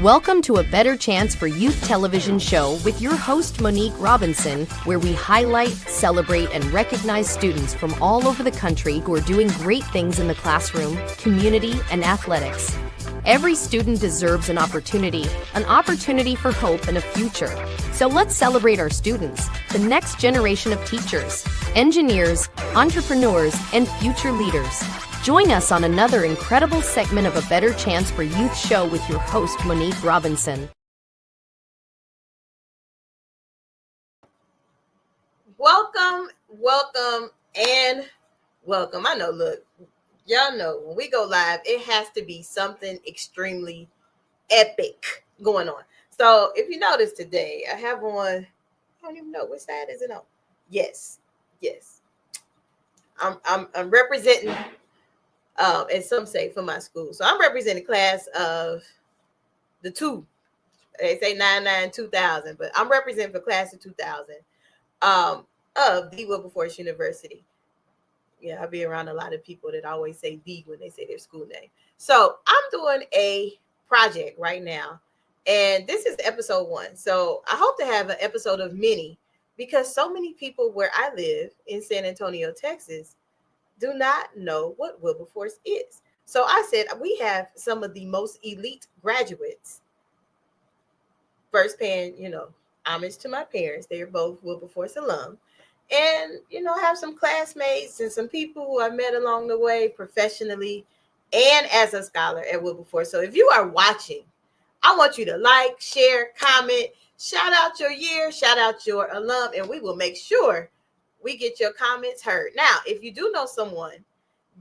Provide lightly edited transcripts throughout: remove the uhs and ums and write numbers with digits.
Welcome to A Better Chance for Youth television show with your host, Monique Robinson, where we highlight, celebrate, and recognize students from all over the country who are doing great things in the classroom, community, and athletics. Every student deserves an opportunity for hope and a future. So let's celebrate our students, the next generation of teachers, engineers, entrepreneurs, and future leaders. Join us on another incredible segment of A Better Chance for Youth show with your host, Monique Robinson. Welcome, and welcome. I know, look, y'all know when we go live, it has to be something extremely epic going on. So if you notice today, I have on, I don't even know, which side is it on? Yes. I'm representing, and some say for my school. So I'm representing class of the two. They say 99-2000, but I'm representing for class of 2000 of the Wilberforce University. Yeah, I'll be around a lot of people that always say the when they say their school name. So I'm doing a project right now, and this is episode 1. So I hope to have an episode of many, because so many people where I live in San Antonio, Texas, do not know what Wilberforce is. So I said, we have some of the most elite graduates. First paying, homage to my parents. They're both Wilberforce alum. And, have some classmates and some people who I've met along the way professionally and as a scholar at Wilberforce. So if you are watching, I want you to like, share, comment, shout out your year, shout out your alum, and we will make sure we get your comments heard. Now, if you do know someone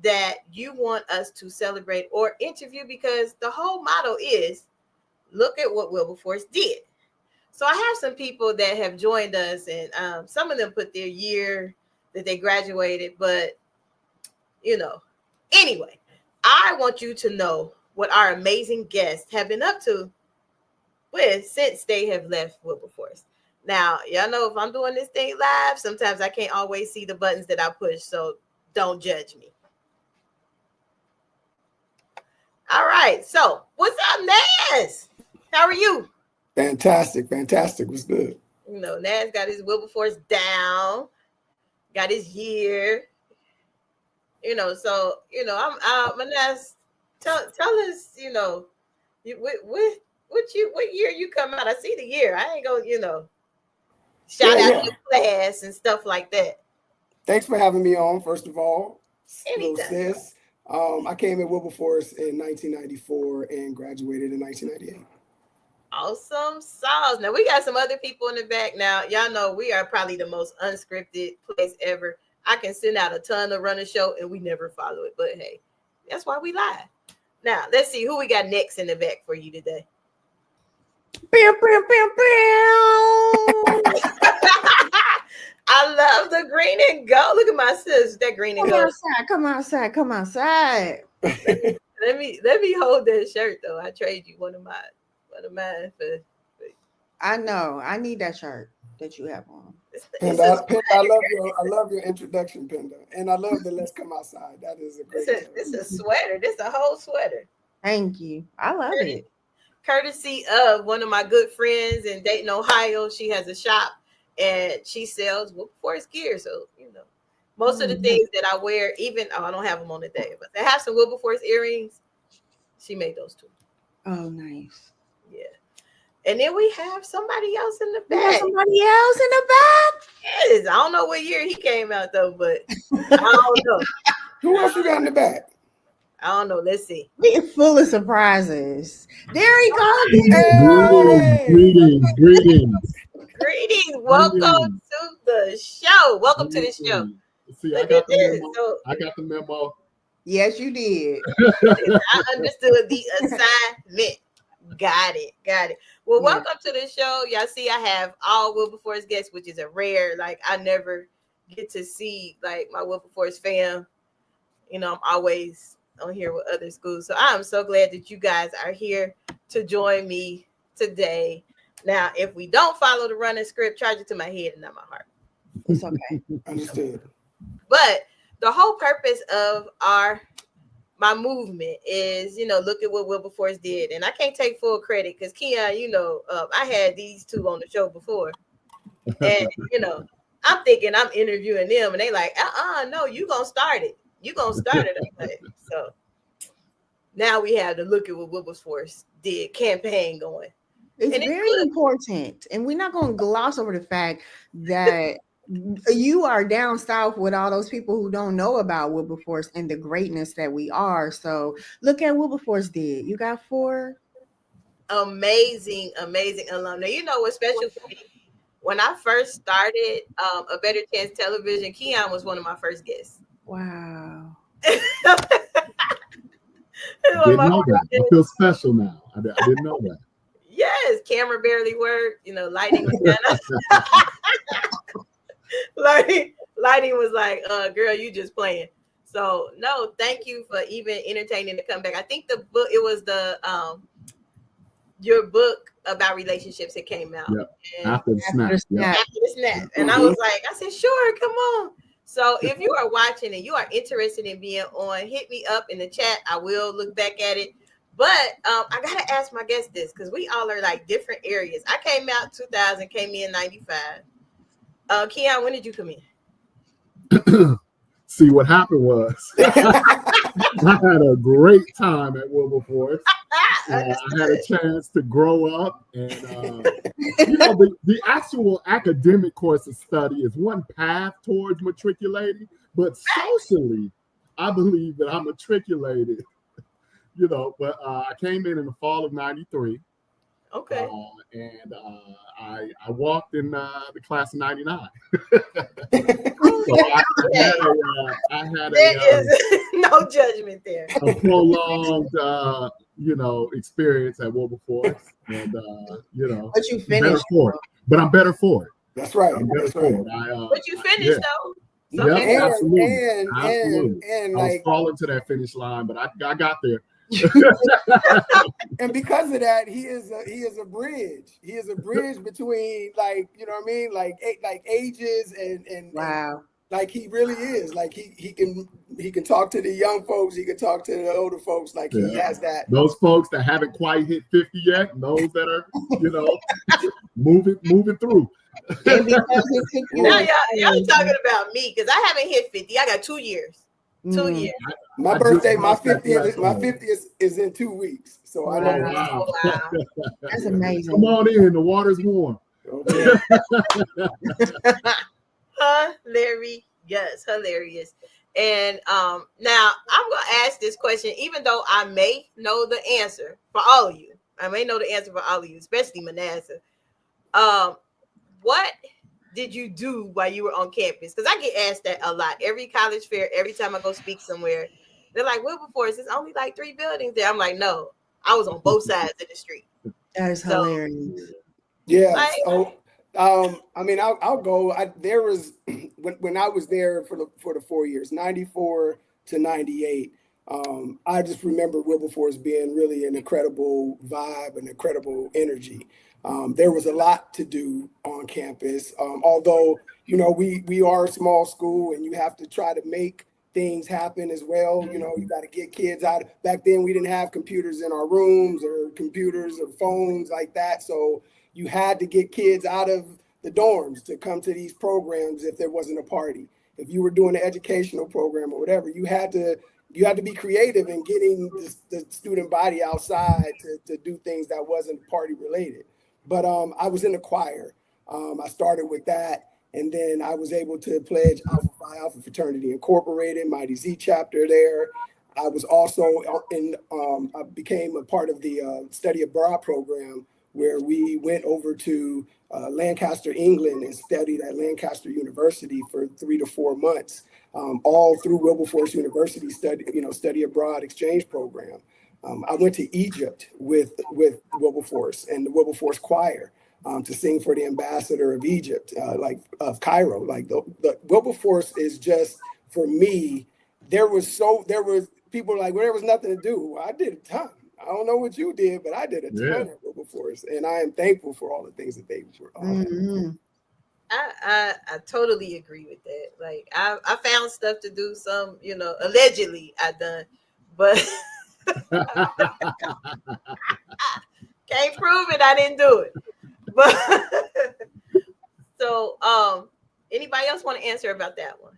that you want us to celebrate or interview, because the whole motto is, look at what Wilberforce did. So I have some people that have joined us, and some of them put their year that they graduated, but, anyway, I want you to know what our amazing guests have been up to since they have left Wilberforce. Now, y'all know if I'm doing this thing live, sometimes I can't always see the buttons that I push, so don't judge me. All right, so what's up, Naz? How are you? Fantastic. What's good? Naz got his Wilberforce down, got his year. So I'm Naz. Tell us, what year you come out? I see the year. I ain't gonna, shout out your class and stuff like that. Thanks for having me on, first of all. Anytime. Sis. I came at Wilberforce in 1994 and graduated in 1998. Awesome sauce. Now we got some other people in the back. Now, y'all know we are probably the most unscripted place ever. I can send out a ton of run a show and we never follow it. But hey, that's why we live. Now, let's see who we got next in the back for you today. I love the green and gold. Look at my sis, that green and gold. Come outside. Let me hold that shirt though. I trade you one of mine for. I know. I need that shirt that you have on. Penda, I love your introduction, Penda, and I love the "Let's Come Outside." That is a great. This is a sweater. This is a whole sweater. Thank you. I love it. Courtesy of one of my good friends in Dayton, Ohio. She has a shop and she sells Wilberforce gear. So most of the things that I wear, even I don't have them on today, but I have some Wilberforce earrings. She made those too. Oh, nice. Yeah. And then we have somebody else in the back. Yes, I don't know what year he came out though, but I don't know. Who else you got in the back? I don't know. Let's see. We're full of surprises. There he goes. Greetings. Welcome to the show. Welcome to the show. See, I got the memo. Yes, you did. I understood the assignment. Got it. Well, welcome to the show. Y'all see, I have all Wilberforce guests, which is a rare. Like, I never get to see like my Wilberforce fam. I'm always on here with other schools. So I'm so glad that you guys are here to join me today. Now, if we don't follow the running script, charge it to my head and not my heart. It's okay. Understood. But the whole purpose of our my movement is, look at what Wilberforce did. And I can't take full credit because Keon, I had these two on the show before. And, I'm thinking I'm interviewing them and they like, no, you going to start it. You going to start it. Like, so now we have to look at what Wilberforce did campaign going. It's very important. And we're not going to gloss over the fact that you are down south with all those people who don't know about Wilberforce and the greatness that we are. So look at what Wilberforce did. You got 4 amazing alumni. You know what's special for me? When I first started A Better Chance Television, Keon was one of my first guests. Wow. I didn't know that. I feel special now. I didn't know that. Yes, camera barely worked. Lighting was kind of lighting was like, girl, you just playing. So no, thank you for even entertaining to come back. I think the book, it was the your book about relationships that came out. Yep. After the snap. And I was like, I said, sure, come on. So if you are watching and you are interested in being on, hit me up in the chat. I will look back at it. But I gotta ask my guests this because we all are like different areas. I came out 2000, came in 95. Keon, when did you come in? See, what happened was I had a great time at Wilberforce. I had a chance to grow up, and the actual academic course of study is one path towards matriculating, but socially, I believe that I'm matriculated. But I came in the fall of '93. Okay. And I walked in the class of '99. So I had no judgment there. A prolonged, experience at Wilberforce, and But you finished. But I'm better for it. That's right. I'm better for it. But you finished though. Yeah, absolutely. And I was falling to that finish line, but I got there. And because of that, he is a bridge. He is a bridge between, like, like ages and wow. Like he really is. Like he can talk to the young folks. He can talk to the older folks. Like he has that. Those folks that haven't quite hit 50 yet, and those that are, moving through. Now y'all talking about me because I haven't hit 50. I got 2 years. 2 years. My birthday, my 50th is in 2 weeks. So I know. Wow. That's amazing. Come on in. The water's warm. Okay. Hilarious. And now I'm gonna ask this question, even though I may know the answer for all of you. I may know the answer for all of you, especially Manasseh. What did you do while you were on campus? Because I get asked that a lot. Every college fair, every time I go speak somewhere, they're like, Wilberforce, it's only like 3 buildings there. I'm like, no, I was on both sides of the street. That is hilarious. Yeah. I'll go. There was when I was there for the 4 years, 94 to 98. I just remember Wilberforce being really an incredible vibe, an incredible energy. There was a lot to do on campus. Although, we are a small school and you have to try to make things happen as well. You got to get kids out. Back then, we didn't have computers in our rooms or computers or phones like that. So you had to get kids out of the dorms to come to these programs if there wasn't a party. If you were doing an educational program or whatever, you had to be creative in getting the student body outside to do things that wasn't party related. But I was in the choir. I started with that. And then I was able to pledge Alpha Phi Alpha Fraternity Incorporated, Mighty Z chapter there. I was also I became a part of the study abroad program where we went over to Lancaster, England and studied at Lancaster University for 3 to 4 months, all through Wilberforce University study abroad exchange program. I went to Egypt with Wilberforce and the Wilberforce choir to sing for the ambassador of Egypt, of Cairo. Like the Wilberforce is just, for me, there was people like, well, there was nothing to do. Well, I did a ton. I don't know what you did, but I did a ton at Wilberforce, and I am thankful for all the things that they were. I totally agree with that. Like I found stuff to do, some allegedly I done, but can't prove it. I didn't do it. But so, anybody else want to answer about that one?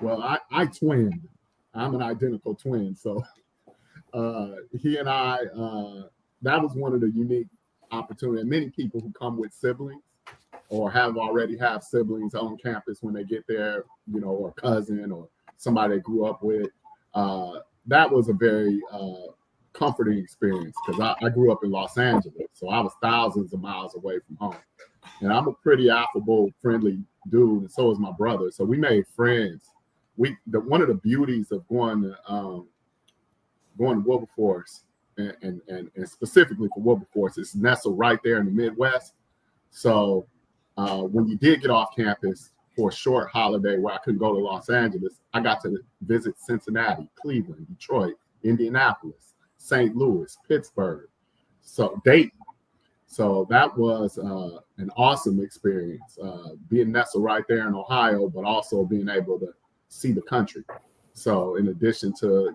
Well, I twinned. I'm an identical twin, so he and I. That was one of the unique opportunities. Many people who come with siblings or already have siblings on campus when they get there, or a cousin or somebody they grew up with. That was a very comforting experience because I grew up in Los Angeles, so I was thousands of miles away from home. And I'm a pretty affable, friendly dude, and so is my brother. So we made friends. One of the beauties of going to Wilberforce and specifically for Wilberforce, it's nestled right there in the Midwest. So when you did get off campus for a short holiday where I couldn't go to Los Angeles, I got to visit Cincinnati, Cleveland, Detroit, Indianapolis, St. Louis, Pittsburgh, so Dayton. So that was an awesome experience, being nestled right there in Ohio, but also being able to see the country. So in addition to,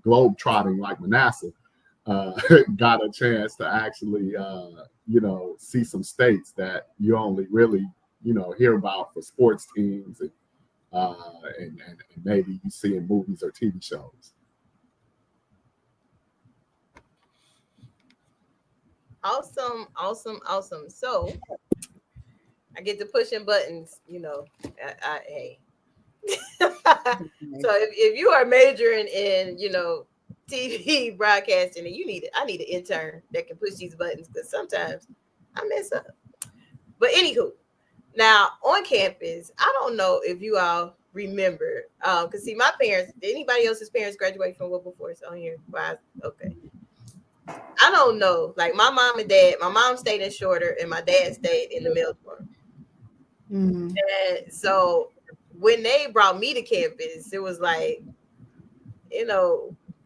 globe trotting like Manasseh, got a chance to actually, see some states that you only really, hear about for sports teams and maybe you see in movies or TV shows. Awesome. So I get to pushing buttons, hey. So if you are majoring in, TV broadcasting, and I need an intern that can push these buttons because sometimes I mess up. But anywho, now on campus, I don't know if you all remember, because see, my parents, did anybody else's parents graduate from Wilberforce on here? Okay. I don't know. Like my mom and dad, my mom stayed in Shorter and my dad stayed in the Millsboro. Mm-hmm. And so when they brought me to campus, it was like,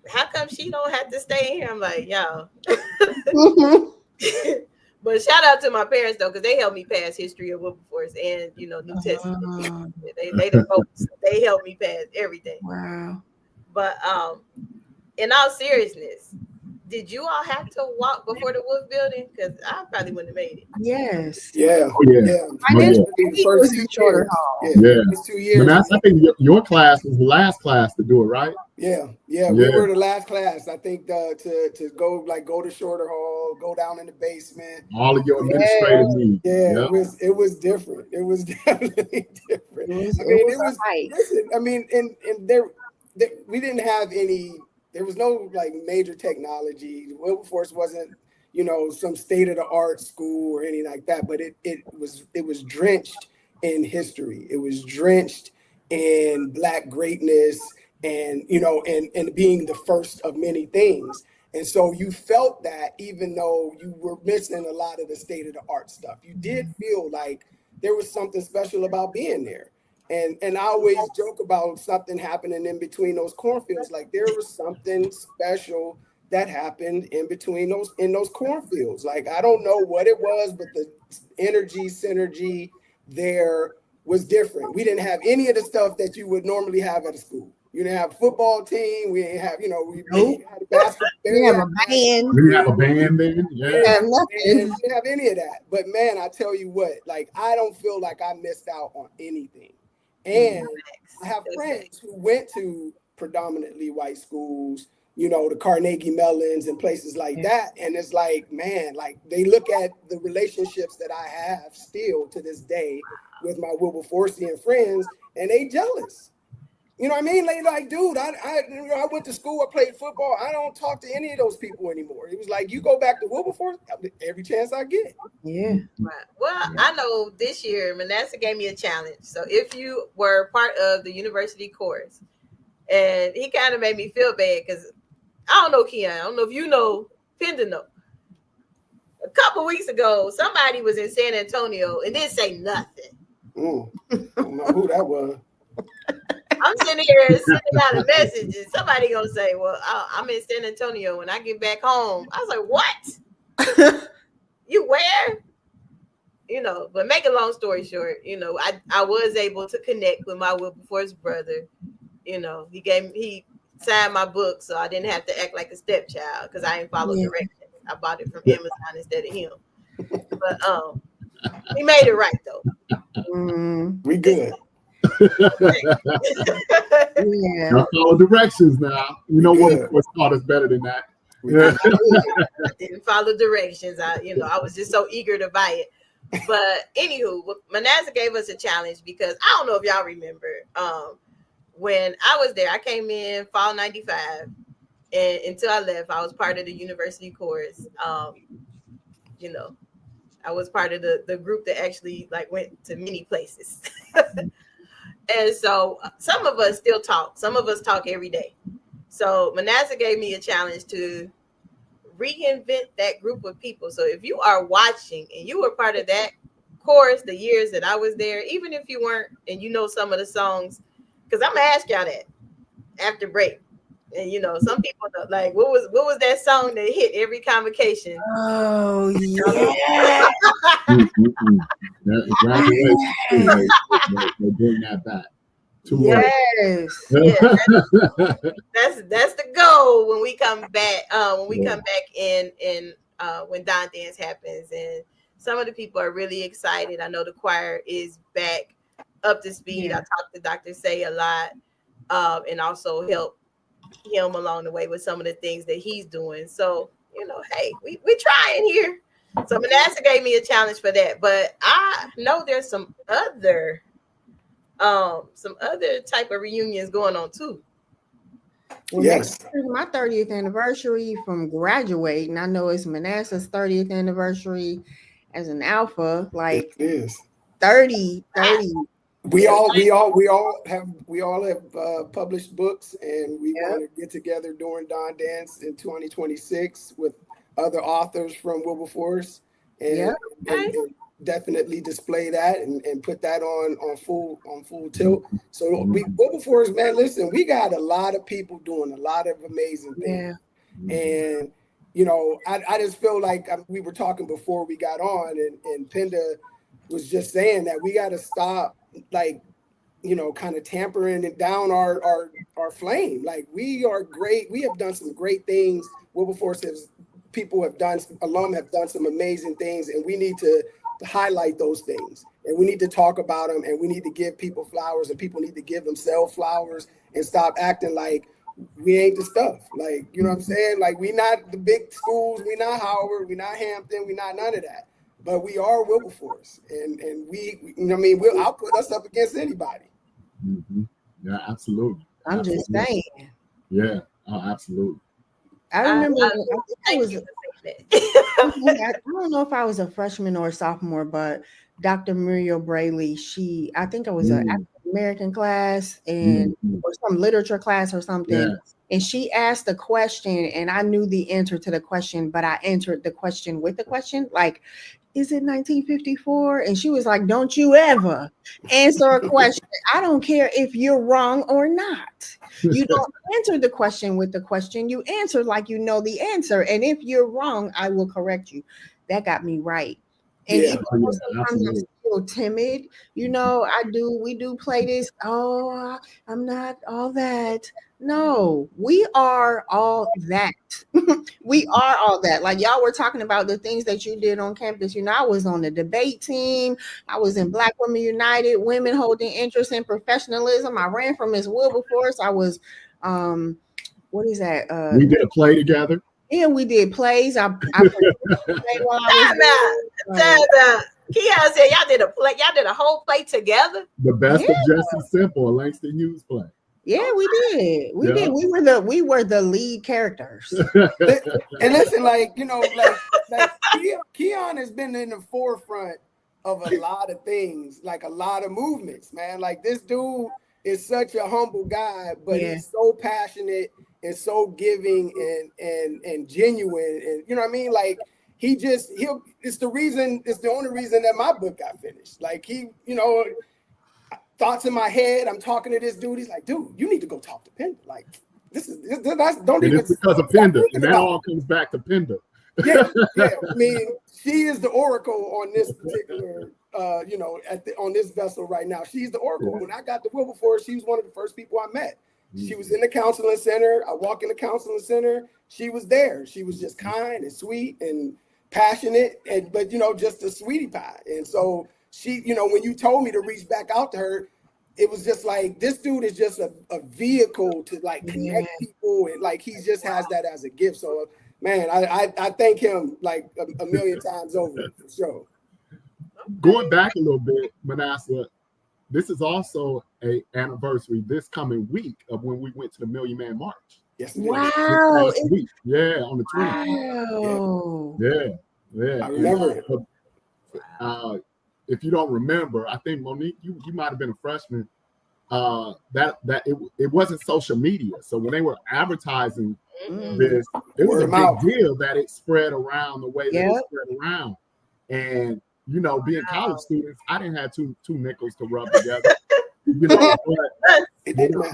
how come she don't have to stay here? I'm like, y'all. But shout out to my parents though, because they helped me pass history of Wilberforce and New Testament. They helped me pass everything. Wow. But in all seriousness, did you all have to walk before the Wolf building? Because I probably wouldn't have made it. Yes. Yeah. I did. The first 2 Shorter Hall. Yeah. First 2 years. I think your class was the last class to do it, right? Yeah. We were the last class. I think to go to Shorter Hall, go down in the basement. All of your administrative needs. Yeah, it was different. It was definitely different. Listen, I mean, and there we didn't have any. There was no major technology. Wilberforce wasn't, some state of the art school or anything like that. But it was drenched in history. It was drenched in Black greatness, and and being the first of many things. And so you felt that even though you were missing a lot of the state of the art stuff, you did feel like there was something special about being there. And I always joke about something happening in between those cornfields. Like there was something special that happened in between those cornfields. Like I don't know what it was, but the energy, synergy there was different. We didn't have any of the stuff that you would normally have at a school. You didn't have a football team. We didn't have, we had a basketball. We didn't have a band. We didn't have a band then. Yeah. We didn't have any of that. But man, I tell you what, I don't feel like I missed out on anything. And I have friends who went to predominantly white schools, the Carnegie Mellons and places like that. And it's like, man, they look at the relationships that I have still to this day with my Wilberforcian friends, and they jealous. You know what I mean? Like, dude, I went to school, I played football. I don't talk to any of those people anymore. It was like, you go back to Wilberforce every chance I get. Yeah. Right. Well, I know this year Manasseh gave me a challenge. So if you were part of the university course, and he kind of made me feel bad because I don't know, Keon. I don't know if you know Pendano. A couple weeks ago, somebody was in San Antonio and didn't say nothing. I don't know who that was. I'm sitting here sending out a message, and somebody gonna say, "Well, I'm in San Antonio. When I get back home," I was like, "What? You where?" But make a long story short, I was able to connect with my Wilberforce brother, You know, he signed my book, so I didn't have to act like a stepchild because I didn't follow directions. I bought it from Amazon instead of him. But he made it right though. We good. Yeah. Now follow directions now. You know what was taught us better than that. Yeah. I didn't follow directions. I was just so eager to buy it. But anywho, Manasseh gave us a challenge because I don't know if y'all remember. When I was there, I came in fall '95, and until I left, I was part of the university chorus. You know, I was part of the group that actually like went to many places. And so some of us still talk. Some of us talk every day. So Manasseh gave me a challenge to reinvent that group of people. So if you are watching and you were part of that chorus the years that I was there, even if you weren't and you know some of the songs, because I'm gonna ask y'all that after break. And you know, some people know, like what was that song that hit every convocation? Oh yeah. Graduation. They bring that back. Yes. That's the goal when we come back. Come back in when Don Dance happens, and some of the people are really excited. I know the choir is back up to speed. I talked to Dr. Say a lot, and also help him along the way with some of the things that he's doing. So you know, hey, we trying here. So Manasseh gave me a challenge for that, but I know there's some other type of reunions going on too. Well, next year is my 30th anniversary from graduating. I know it's Manasseh's 30th anniversary as an alpha. Like it is 30. We all have published books, and we want to get together during Don Dance in 2026 with other authors from Wilberforce and definitely display that and put that on full tilt. So Wilberforce, man, listen, we got a lot of people doing a lot of amazing things. And you know, I just feel like we were talking before we got on, and Penda was just saying that we got to stop, like, you know, kind of tampering it down our flame. Like, we are great. We have done some great things. Wilberforce alum have done some amazing things, and we need to highlight those things, and we need to talk about them, and we need to give people flowers, and people need to give themselves flowers and stop acting like we ain't the stuff. Like, you know what I'm saying? Like, we not the big schools, we not Howard, we not Hampton, we not none of that. But we are Wilberforce, and we you know what I mean? I'll put us up against anybody. Mm-hmm. Yeah, absolutely. I'm just saying. Yeah, absolutely. I remember. I don't know if I was a freshman or a sophomore, but Dr. Muriel Brayley, I think it was an African American class or some literature class or something. Yeah. And she asked a question, and I knew the answer to the question, but I answered the question with the question, like, is it 1954? And she was like, don't you ever answer a question. I don't care if you're wrong or not. You don't answer the question with the question. You answer like you know the answer. And if you're wrong, I will correct you. That got me right. And even though sometimes I'm still timid, you know, we do play this. Oh, I'm not all that. No, we are all that. We are all that. Like, y'all were talking about the things that you did on campus. You know, I was on the debate team. I was in Black Women United, Women Holding Interest in Professionalism. I ran for Miss Wilberforce. I was, what is that? We did a play together. Yeah, we did plays. I while I was Keon said y'all did a play. Y'all did a whole play together. The best of Jesse Simple, a Langston Hughes play. Yeah, we did. We did. We were the lead characters. And listen, like, you know, like Keon has been in the forefront of a lot of things, like a lot of movements, man. Like, this dude is such a humble guy, but he's so passionate and so giving and genuine, and you know what I mean? Like, it's the only reason that my book got finished. Like, he, you know, thoughts in my head. I'm talking to this dude. He's like, dude, you need to go talk to Penda. Like, it's because of Penda, and that all comes back to Penda. Yeah. I mean, she is the oracle on this particular, you know, on this vessel right now. She's the oracle. When I got to Wilberforce, she was one of the first people I met. She was in the counseling center. I walk in the counseling center. She was there. She was just kind and sweet and passionate, but just a sweetie pie. And so she, when you told me to reach back out to her, it was just like, this dude is just a vehicle to like connect people, and like he just has that as a gift. So man, I thank him like a million times over for sure. Going back a little bit, Manasseh, this is also an anniversary this coming week of when we went to the Million Man March. Yes. Wow. Week. Yeah, on the 20th. Wow. Yeah. I remember. If you don't remember, I think Monique, you might have been a freshman. That it wasn't social media. So when they were advertising this, it was a big deal that it spread around the way that it spread around. And being college students, I didn't have two nickels to rub together. But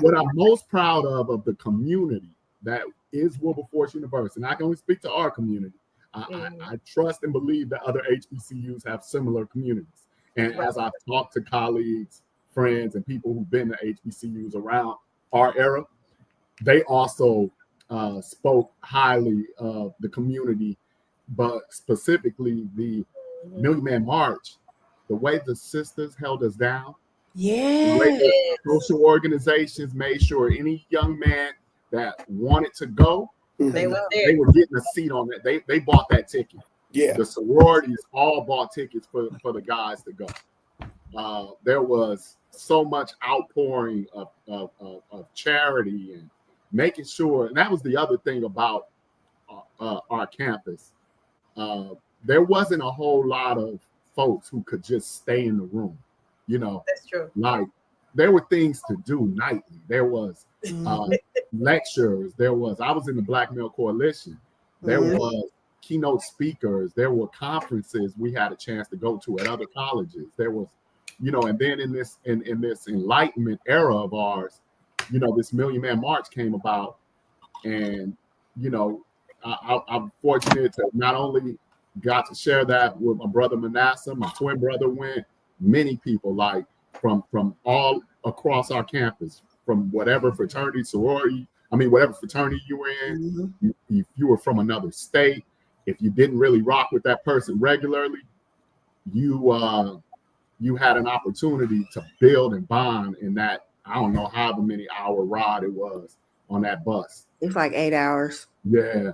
what I'm most proud of the community that is Wilberforce University, and I can only speak to our community. I trust and believe that other HBCUs have similar communities. And as I've talked to colleagues, friends, and people who've been to HBCUs around our era, they also spoke highly of the community, but specifically the Million Man March, the way the sisters held us down, the way the social organizations made sure any young man that wanted to go, they were getting a seat on that. They bought that ticket. Yeah, the sororities all bought tickets for the guys to go. There was so much outpouring of charity and making sure, and that was the other thing about our campus. There wasn't a whole lot of folks who could just stay in the room. That's true. Like there were things to do nightly. There was lectures. I was in the Black Male Coalition. There was keynote speakers. There were conferences we had a chance to go to at other colleges. There was, and then in this Enlightenment era of ours, this Million Man March came about, and I'm fortunate to not only got to share that with my brother Manasseh, my twin brother went, many people like from all across our campus, from whatever fraternity, sorority, whatever fraternity you were in, if you were from another state, if you didn't really rock with that person regularly, you had an opportunity to build and bond in that, I don't know however many hour ride it was on that bus. It's like 8 hours. Yeah.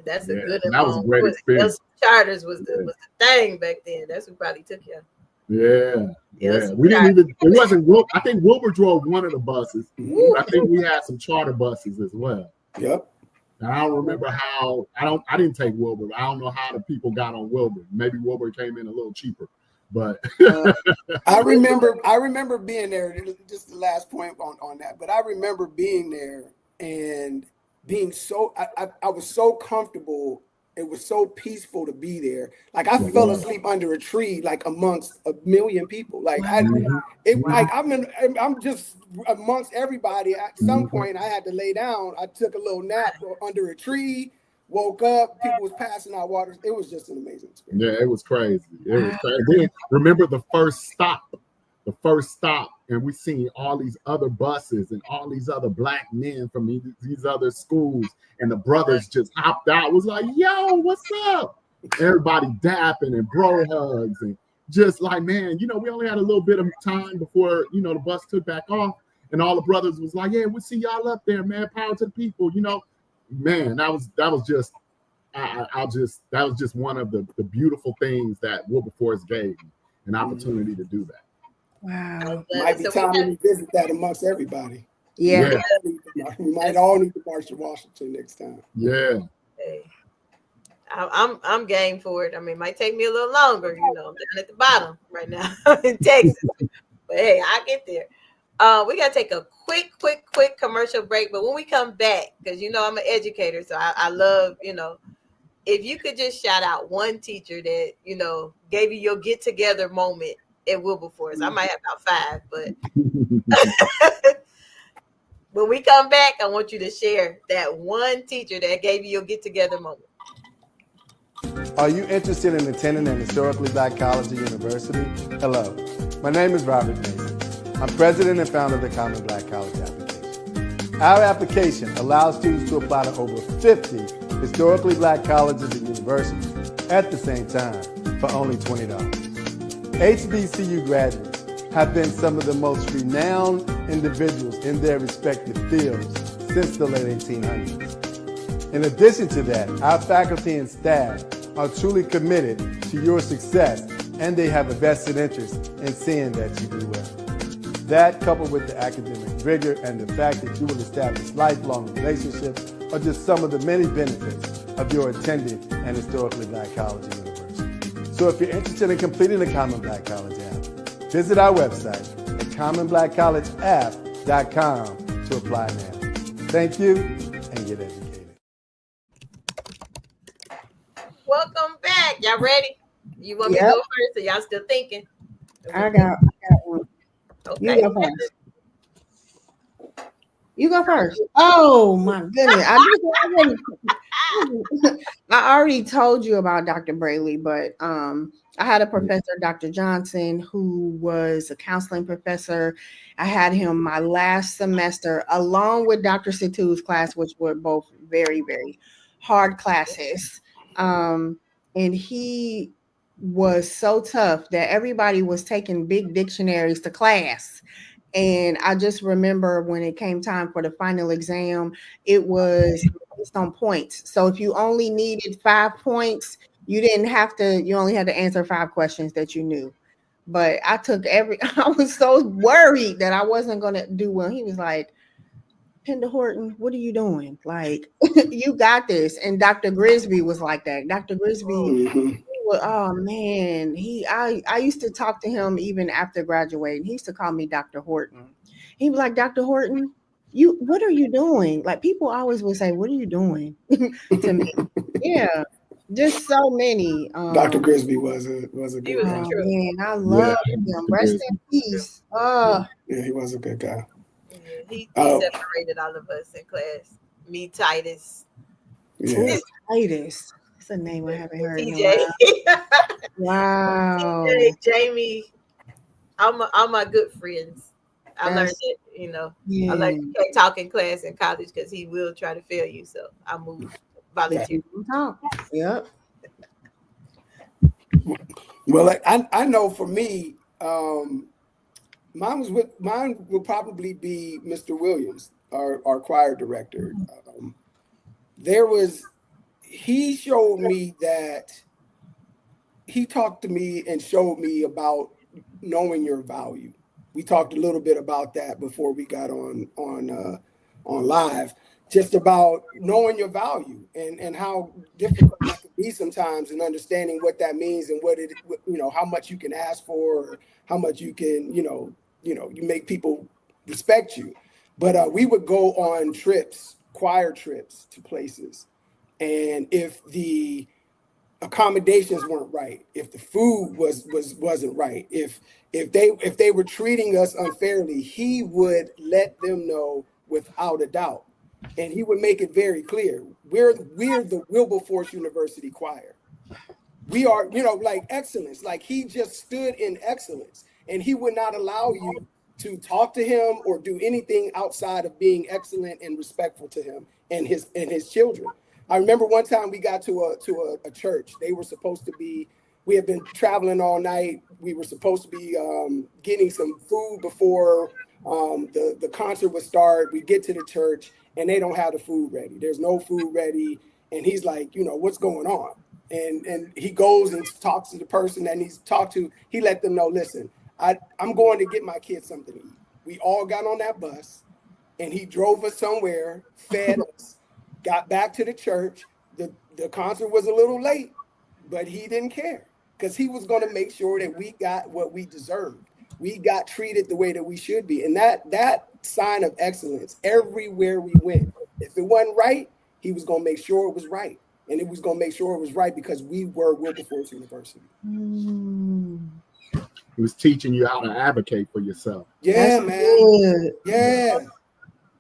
That's a good. That was a great experience. Charters was the thing back then. That's what probably took you. Yeah. We didn't even. It wasn't. I think Wilbur drove one of the buses. I think we had some charter buses as well. Yep. And I don't remember how. I didn't take Wilbur. I don't know how the people got on Wilbur. Maybe Wilbur came in a little cheaper. But I remember being there. Just the last point on that. But I remember being there and being so. I was so comfortable. It was so peaceful to be there. Like I fell asleep under a tree, like amongst a million people. Like I'm just amongst everybody. At some point, I had to lay down. I took a little nap under a tree. Woke up. People was passing out water. It was just an amazing experience. Yeah, it was crazy. Then remember the first stop, and we seen all these other buses and all these other black men from these other schools, and the brothers just hopped out. Was like, "Yo, what's up?" Everybody dapping and bro hugs, and just like, man, we only had a little bit of time before the bus took back off, and all the brothers was like, "Yeah, we'll see y'all up there, man. Power to the people." Man, that was just one of the beautiful things that Wilberforce gave me, an opportunity to do that. Wow. Might be time to revisit that amongst everybody. Yeah. We might all need to march to Washington next time. Yeah. Hey, I'm game for it. It might take me a little longer. I'm down at the bottom right now in Texas. But hey, I'll get there. We got to take a quick commercial break. But when we come back, because I'm an educator, so I love, if you could just shout out one teacher that, gave you your get together moment at Wilberforce. I might have about 5, but when we come back, I want you to share that one teacher that gave you your get together moment. Are you interested in attending an historically black college or university? Hello, my name is Robert Mason. I'm president and founder of the Common Black College application. Our application allows students to apply to over 50 historically black colleges and universities at the same time for only $20. HBCU graduates have been some of the most renowned individuals in their respective fields since the late 1800s. In addition to that, our faculty and staff are truly committed to your success, and they have a vested interest in seeing that you do well. That, coupled with the academic rigor and the fact that you will establish lifelong relationships, are just some of the many benefits of your attending an historically black college and university. So if you're interested in completing the Common Black College app, visit our website at commonblackcollegeapp.com to apply now. Thank you, and get educated. Welcome back. Y'all ready? You want me to Yep. go first, or y'all still thinking? I got one. Okay. You go first. You go first. Oh my goodness. I already told you about Dr. Brayley, but I had a professor, Dr. Johnson, who was a counseling professor. I had him my last semester, along with Dr. Situ's class, which were both very, very hard classes. And he was so tough that everybody was taking big dictionaries to class. And I just remember when it came time for the final exam, it was based on points. So if you only needed 5 points, you only had to answer 5 questions that you knew. But I was so worried that I wasn't going to do well. He was like, Penda Horton, what are you doing? Like, you got this. And Dr. Grisby was like that. Dr. Grisby, oh man, I used to talk to him even after graduating. He used to call me Dr. Horton. He'd be like, Dr. Horton, what are you doing? Like, people always would say, what are you doing to me? Yeah, just so many. Dr. Grisby was a good guy. true. Man, I love him. Rest in peace. Yeah, he was a good guy. He separated all of us in class. Me, Titus. Yeah. Titus. That's a name I haven't heard in a TJ. while. Wow. TJ, Jamie. All my good friends. I learned that, Yeah. I learned you can't talk in class in college because he will try to fail you. So I moved volunteer. Yep. Well, I know for me, mine would probably be Mr. Williams, our choir director. He showed me that he talked to me and showed me about knowing your value. We talked a little bit about that before we got on live, just about knowing your value and how difficult that can be sometimes, and understanding what that means and how much you can ask for, or how much you can, you make people respect you. But we would go on trips, choir trips to places. And if the accommodations weren't right, if the food wasn't right, if they were treating us unfairly, he would let them know without a doubt. And he would make it very clear. We're the Wilberforce University choir. We are, like excellence. Like, he just stood in excellence, and he would not allow you to talk to him or do anything outside of being excellent and respectful to him and his children. I remember one time we got to a church. They were supposed to be, we had been traveling all night. We were supposed to be getting some food before the concert would start. We get to the church and they don't have the food ready. There's no food ready. And he's like, what's going on? And he goes and talks to the person that needs to talk to. He let them know, listen, I'm going to get my kids something to eat. We all got on that bus and he drove us somewhere, fed us. Got back to the church. The concert was a little late, but he didn't care, because he was going to make sure that we got what we deserved. We got treated the way that we should be. And that sign of excellence everywhere we went. If it wasn't right, he was going to make sure it was right. And it was going to make sure it was right because we were Wilberforce University. He was teaching you how to advocate for yourself. Yeah, That's man. good. Yeah.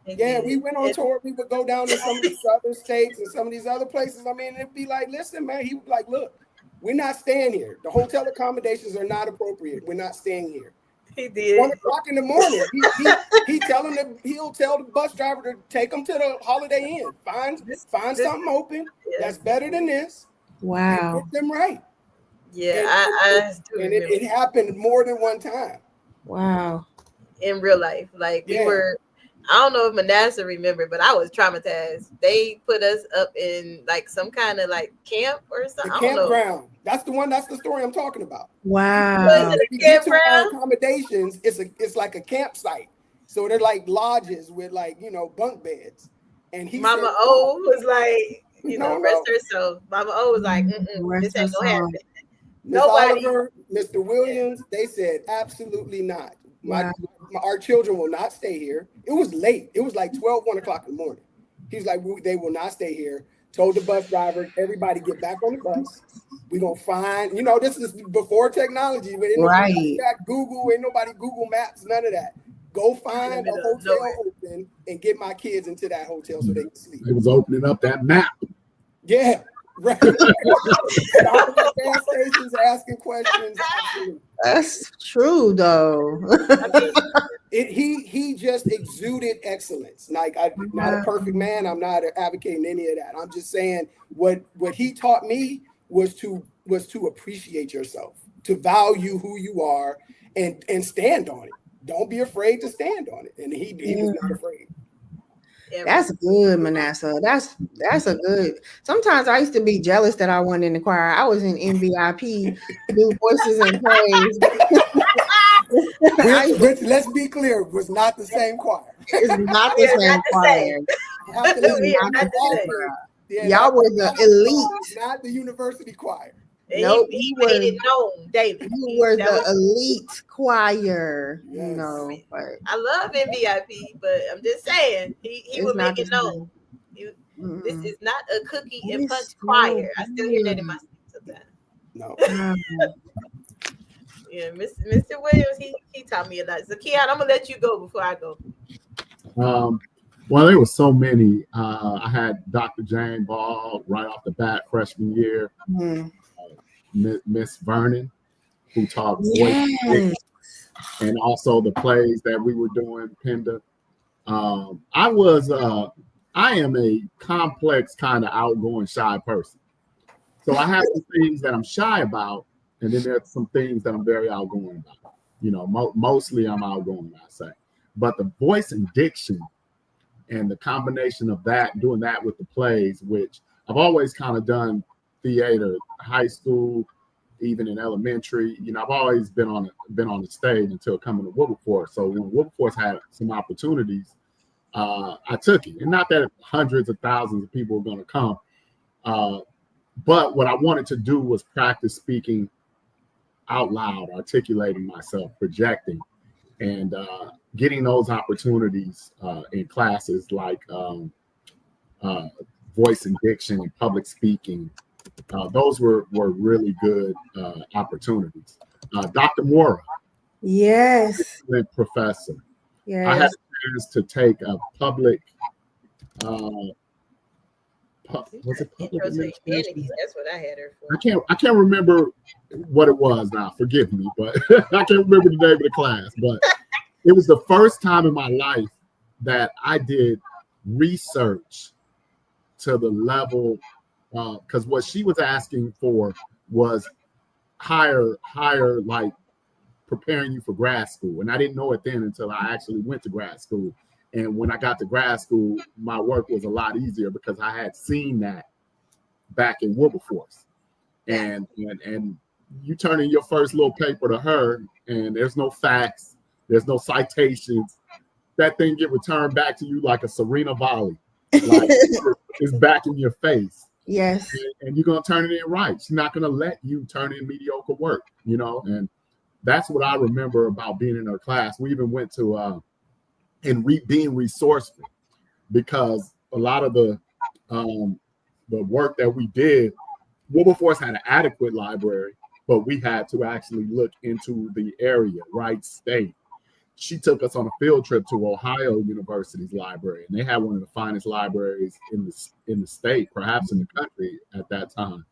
Yeah, we went on tour. We would go down to some of these other states and some of these other places. I mean, it'd be like, listen, man, he was like, look, we're not staying here. The hotel accommodations are not appropriate. We're not staying here. He did. 1:00 in the morning. He'll tell the bus driver to take him to the Holiday Inn. Find something open that's better than this. Wow. And get them right. Yeah, it happened more than one time. Wow. In real life, like we were. I don't know if Manasseh remembered, but I was traumatized. They put us up in like some kind of like camp or something. The campground. That's the story I'm talking about. Wow. We get to our accommodations, it's like a campsite. So they're like lodges with like, bunk beds. And Mama O was like, rest her soul. Mama O was like, this ain't gonna happen. Miss Oliver, Mr. Williams, they said absolutely not. Our children will not stay here. It was late. It was like 1 o'clock in the morning. He's like, they will not stay here. Told the bus driver, everybody get back on the bus. We're going to find, this is before technology. Right. Google, ain't nobody Google Maps, none of that. Go find a hotel open and get my kids into that hotel so they can sleep. It was opening up that map. Yeah. Right. Stopping at gas stations, asking questions. Absolutely. That's true, though. He just exuded excellence. Like, I'm not a perfect man. I'm not advocating any of that. I'm just saying what he taught me was to appreciate yourself, to value who you are, and stand on it. Don't be afraid to stand on it. And he was not afraid. That's good, Manasseh. That's a good. Sometimes I used to be jealous that I wasn't in the choir. I was in MVP, do voices and praise. Which, let's be clear, was not the same choir. It's not the same choir. Y'all were the elite, not the university choir. Nope, he made it known daily. You were the elite choir, yes. But I love MVP, but I'm just saying he would make it known. This is not a cookie and punch choir. I still hear that in my sleep sometimes. No. Yeah, Mr. Williams, he taught me a lot. So Keon, I'm gonna let you go before I go. Well, there were so many. I had Dr. Jane Ball right off the bat freshman year. Miss Vernon, who taught voice and also the plays that we were doing, Penda. I am a complex kind of outgoing, shy person. So I have some things that I'm shy about, and then there's some things that I'm very outgoing about. Mostly I'm outgoing, I say. But the voice and diction and the combination of that, doing that with the plays, which I've always kind of done theater, high school, even in elementary. I've always been on the stage until coming to Wilberforce. So when Wilberforce had some opportunities, I took it. And not that hundreds of thousands of people were going to come, but what I wanted to do was practice speaking out loud, articulating myself, projecting, and getting those opportunities in classes like voice and diction and public speaking. Those were really good opportunities. Dr. Mora, yes, professor. Yes. I had a chance to take a public. Was it public administration? That's what I had her for. I can't remember what it was now. Forgive me, but I can't remember the name of the class. But it was the first time in my life that I did research to the level. Because what she was asking for was higher, like preparing you for grad school. And I didn't know it then until I actually went to grad school. And when I got to grad school, my work was a lot easier because I had seen that back in Wilberforce. And you turn in your first little paper to her, and there's no facts, there's no citations. That thing get returned back to you like a Serena volley. Like it's back in your face. Yes. And you're going to turn it in right. She's not going to let you turn in mediocre work, and that's what I remember about being in her class. We even went to being resourceful, because a lot of the work that we did, Wilberforce had an adequate library, but we had to actually look into the area, right? State. She took us on a field trip to Ohio University's library, and they had one of the finest libraries in the state, perhaps in the country at that time.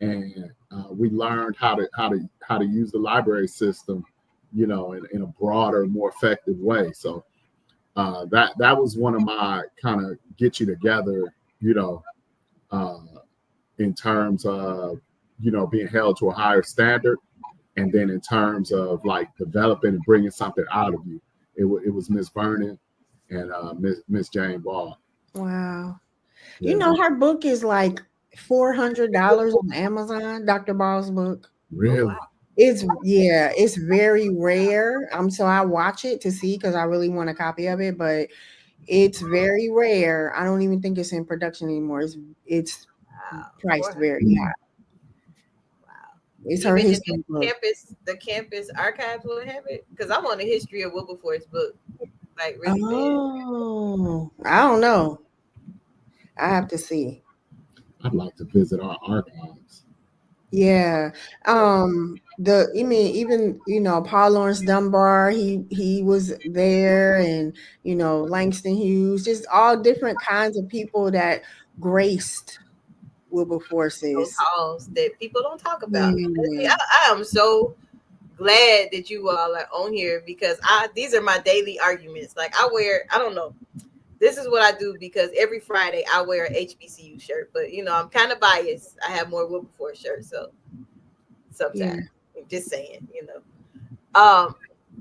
And we learned how to use the library system you know, in a broader, more effective way. So that was one of my kind of get you together, you know, in terms of, you know, being held to a higher standard. And then in terms of like developing and bringing something out of you, it was Miss Vernon and Miss Jane Ball. Wow. Yeah. You know, her book is like $400 on Amazon, Dr. Ball's book. Really? Oh, wow. It's very rare. So I watch it to see because I really want a copy of it, but it's very rare. I don't even think it's in production anymore. It's Wow. priced 400. very high. Wow. It's her Even history book. the campus archives will have it, because I want a history of Wilberforce book, like really bad. Oh, I don't know. I have to see. I'd like to visit our archives. Yeah. Even, you know, Paul Lawrence Dunbar, he was there, and, you know, Langston Hughes, just all different kinds of people that graced Those Wilberforce's. halls that people don't talk about. Yeah. I am so glad that you all are on here, because these are my daily arguments. Like I don't know. This is what I do, because every Friday I wear an HBCU shirt, but you know, I'm kind of biased. I have more Wilberforce shirts, so sometimes I'm just saying, you know.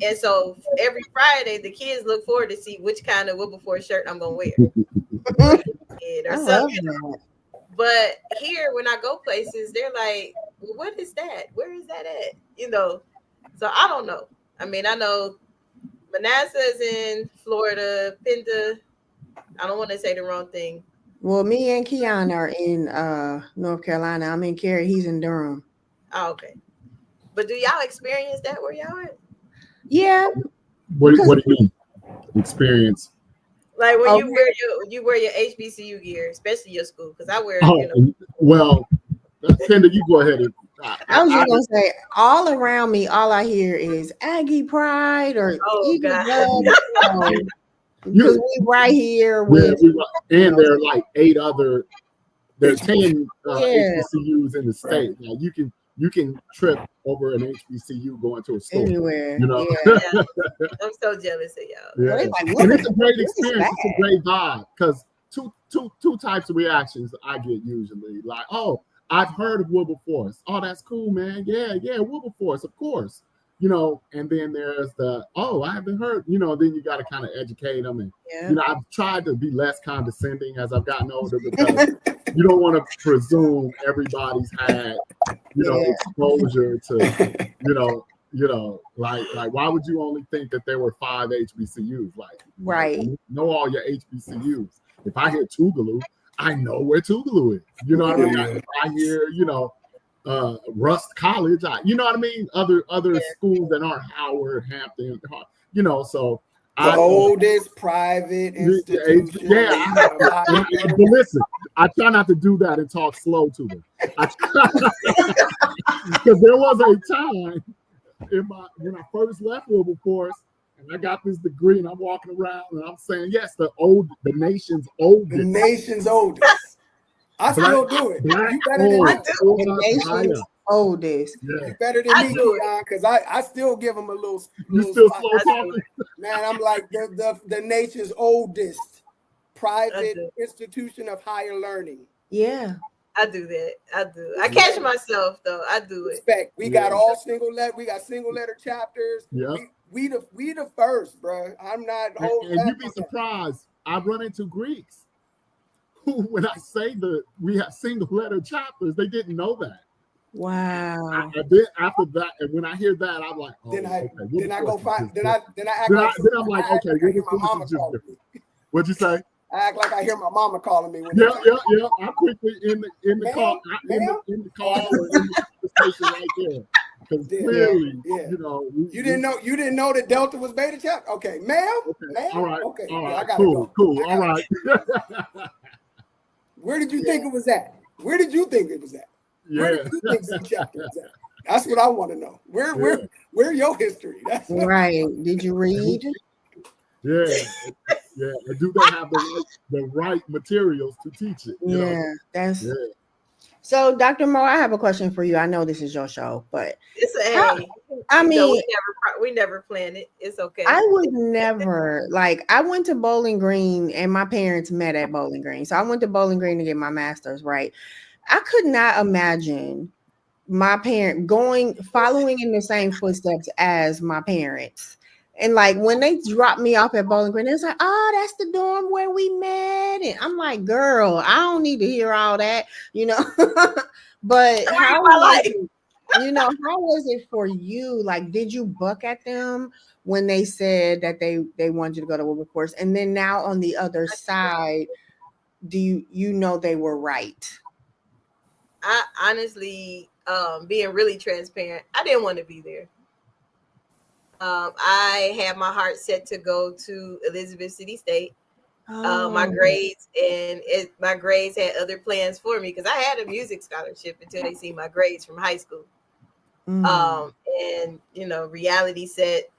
And so every Friday the kids look forward to see which kind of Wilberforce shirt I'm gonna wear. I love that. But here, when I go places, they're like, well, what is that? Where is that at? You know, so I don't know. I mean, I know Manasseh is in Florida, Pinda. I don't want to say the wrong thing. Well, me and Keon are in North Carolina. I'm in Cary. He's in Durham. Oh, okay. But do y'all experience that where y'all at? Yeah. What do you mean? Experience? Like when you wear your HBCU gear, especially your school, because I wear. Oh, You know, well, Penda, you go ahead. I was just gonna say, all around me, all I hear is Aggie Pride or Eagle Love. Because we right here with, and there are like 8 other. There's 10 HBCUs in the state. Now you can trip over an HBCU going to a store anywhere. You know, yeah. I'm so jealous of y'all. Yeah. Like, and it's a great experience. It's a great vibe, because two types of reactions I get usually. Like, oh, I've heard of Wilberforce. Oh, that's cool, man. Yeah, Wilberforce, of course. You know, and then there's the, oh, I haven't heard, you know, then you got to kind of educate them. And, you know, I've tried to be less condescending as I've gotten older, because you don't want to presume everybody's had, you know, exposure to, you know, like why would you only think that there were 5 HBCUs? Like, know all your HBCUs. If I hear Tougaloo, I know where Tougaloo is. You know what I mean? If I hear, you know, Rust College, you know what I mean? Other schools that aren't Howard, Hampton, you know, so the oldest private institution. But listen, I try not to do that and talk slow to them. Because there was a time when I first left Wilberforce, and I got this degree, and I'm walking around and I'm saying, yes, the nation's oldest. The nation's oldest. I still do it. You better than me. The nation's oldest. You better than me, Keon, because I still give them a little. You still slow talking? Man, I'm like the nation's oldest private institution of higher learning. Yeah. I do that. I do. I catch myself though. I do it. Respect. We got all single letter. We got single letter chapters. Yeah. We the first, bro. I'm not. And you'd be surprised. I run into Greeks who, when I say we have single letter chapters, they didn't know that. Wow. Then after that, and when I hear that, I'm like, oh, then I go find. Then I act then like I'm like, okay, what'd you say? I act like I hear my mama calling me. Yeah. I'm quickly in the call, in the call, or in the station right there. Because clearly, you know, you didn't know that Delta was beta chapter. Okay, ma'am. All right. I gotta cool. go. All right. Where did you think it was at? Where did you think it was at? Where did you think the chapter was at? That's what I want to know. Where your history? That's right. Did you read? Yeah. Do they have the right materials to teach it? You know? That's So, Dr. Mo, I have a question for you. I know this is your show, but It's a how, hey. I mean, we never planned it. It's okay. I would never I went to Bowling Green and my parents met at Bowling Green. So I went to Bowling Green to get my master's, right? I could not imagine my parent following in the same footsteps as my parents. And like when they dropped me off at Bowling Green, it's like, oh, that's the dorm where we met. And I'm like, girl, I don't need to hear all that, you know. But how was it, how was it for you? Like, did you buck at them when they said that they wanted you to go to Wilberforce? And then now on the other side, do you know they were right? I honestly, being really transparent, I didn't want to be there. I had my heart set to go to Elizabeth City State. My grades had other plans for me because I had a music scholarship until they see my grades from high school. And reality set,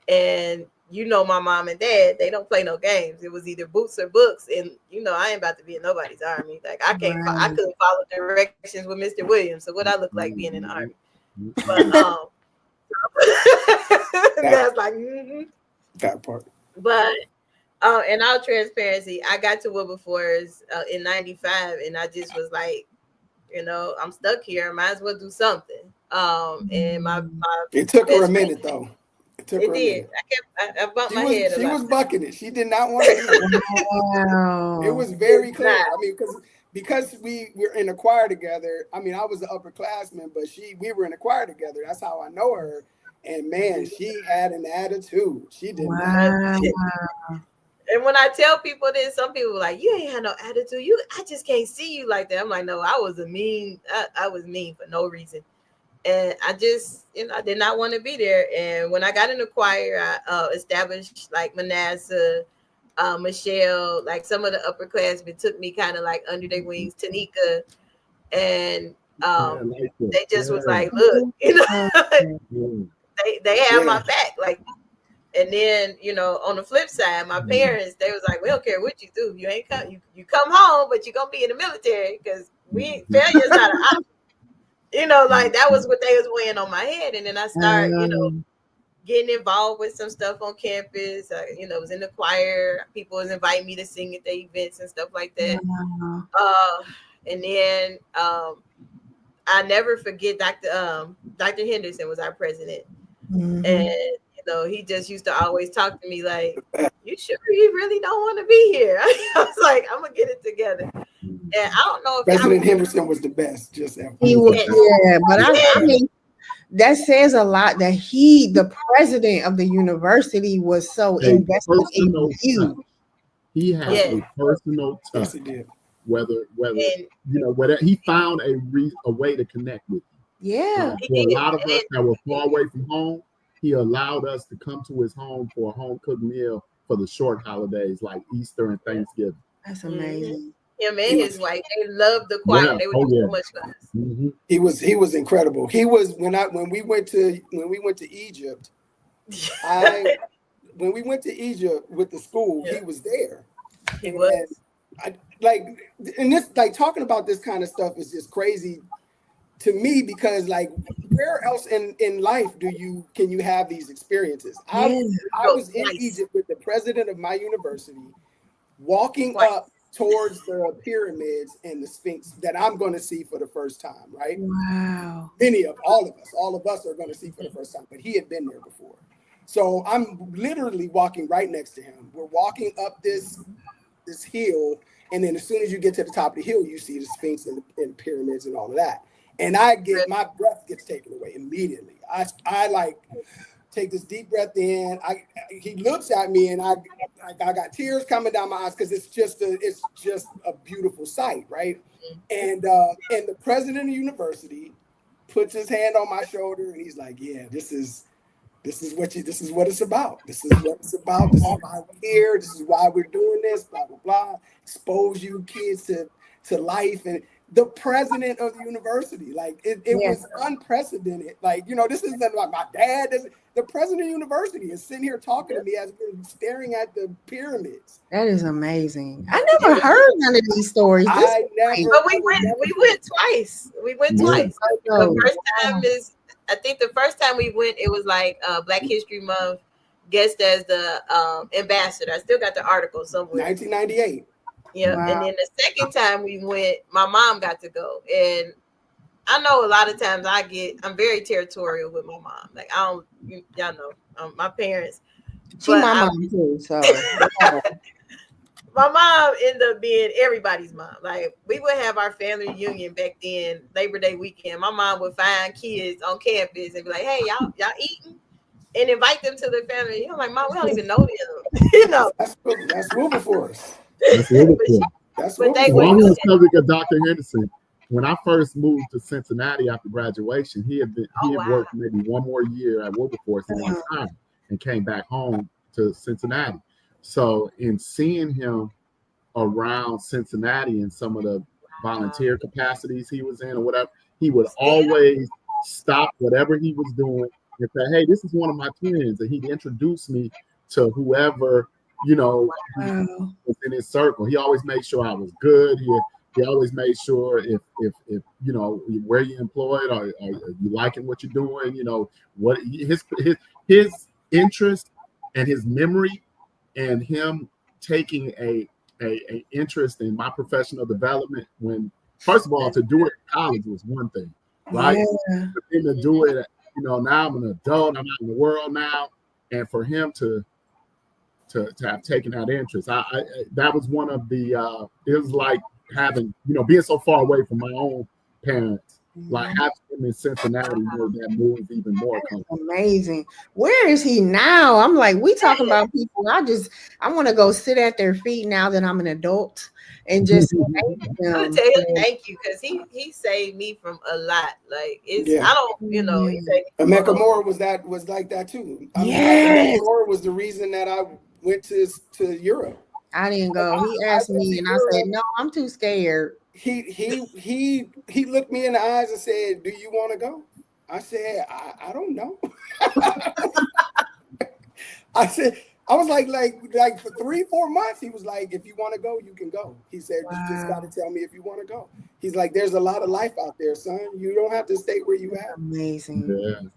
and my mom and dad, they don't play no games. It was either boots or books, and I ain't about to be in nobody's army. Like I couldn't follow directions with Mr. Williams. So what I look like being in the army? But that's like that part. But in all transparency, I got to Wilberforce in '95, and I just was like, I'm stuck here. I might as well do something. And my it took her a minute though. It did. I bumped my head. She was bucking it. She did not want to do it. Wow. It was very clear. I mean, because we were in a choir together. I mean, I was an upperclassman, but we were in a choir together. That's how I know her. And man, she had an attitude. She did not. And when I tell people this, some people are like, you ain't had no attitude. I just can't see you like that. I'm like, no, I was I was mean for no reason. And I just, I did not want to be there. And when I got in the choir, I established like Manasseh, Michelle, like some of the upperclassmen took me kind of like under their wings, Tanika. And they just was like, look, they have my back. Like, and then, on the flip side, my parents, they was like, we don't care what you do. You ain't come, you come home, but you're going to be in the military because failure's not an option. Like that was what they was weighing on my head. And then I started, getting involved with some stuff on campus. Was in the choir. People was inviting me to sing at the events and stuff like that. And then I never forget Dr. Henderson was our president. And he just used to always talk to me like, you sure you really don't want to be here? I was like, I'm gonna get it together. And I don't know if President Henderson was the best. He was, but I mean, that says a lot that the president of the university, was so invested in you. He had a personal touch. Yes, he did. Whether he found a way to connect with you. Yeah. For a lot of us that were far away from home, he allowed us to come to his home for a home cooked meal for the short holidays like Easter and Thanksgiving. That's amazing. Him and his wife, they loved the choir. Yeah. They would do so much for us. Mm-hmm. He was incredible. He was when we went to Egypt. When we went to Egypt with the school, he was there. He was. Talking about this kind of stuff is just crazy to me because like where else in life can you have these experiences? I was in Egypt with the president of my university, walking up towards the pyramids and the Sphinx that I'm going to see for the first time, right? Wow. All of us are going to see for the first time, but he had been there before. So I'm literally walking right next to him. We're walking up this hill, and then as soon as you get to the top of the hill, you see the Sphinx and the pyramids and all of that. And my breath gets taken away immediately. I like take this deep breath in. He looks at me, and I got tears coming down my eyes because it's just a beautiful sight, right? And the president of the university puts his hand on my shoulder, and he's like, "Yeah, this is what it's about. This is what it's about. This is why we're here. This is why we're doing this. Blah blah blah. Expose you kids to life." And the president of the university. Like it was unprecedented. Like, this isn't like my dad. The president of the university is sitting here talking to me as we're staring at the pyramids. That is amazing. I never heard none of these stories. But we went twice. We went twice. The first time I think the first time we went, it was like Black History Month, guest as the ambassador. I still got the article somewhere. 1998. Yeah. Wow. And then the second time we went, my mom got to go. And I know a lot of times I'm very territorial with my mom. Like, y'all know, my parents. She's my mom too, so. My mom ended up being everybody's mom. Like, we would have our family reunion back then, Labor Day weekend. My mom would find kids on campus and be like, "Hey, y'all eating?" And invite them to the family. I'm like, "Mom, we don't even know them." That's Wilberforce. That's what they were. On the subject of Dr. Henderson, when I first moved to Cincinnati after graduation, he had worked maybe one more year at Wilberforce in one time and came back home to Cincinnati. So in seeing him around Cincinnati in some of the volunteer capacities he was in or whatever, he would always stop whatever he was doing and say, "Hey, this is one of my twins," and he'd introduce me to whoever was in his circle. He always made sure I was good. He always made sure if where you employed or you liking what you're doing, what his interest and his memory and him taking a interest in my professional development. When first of all, to do it in college was one thing, right? Yeah. But then to do it, now I'm an adult, I'm out in the world now, and for him to have taken that interest, I that was one of the it was like having being so far away from my own parents, like having him in Cincinnati made that move even more comfortable. Amazing. Where is he now? I'm like, we talking about people. I want to go sit at their feet now that I'm an adult and just thank them. I'm gonna tell him thank you, because he saved me from a lot. Like I don't Emeka Moore was like that too. Emeka Moore was the reason that I went to Europe. I didn't go. He asked me, and I said, "No, I'm too scared." He looked me in the eyes and said, "Do you want to go?" I said, "I don't know." I said, I was like for 3-4 months, he was like, "If you want to go, you can go." He said, "You just got to tell me if you want to go." He's like, "There's a lot of life out there, son. You don't have to stay where you have." Amazing. Yeah.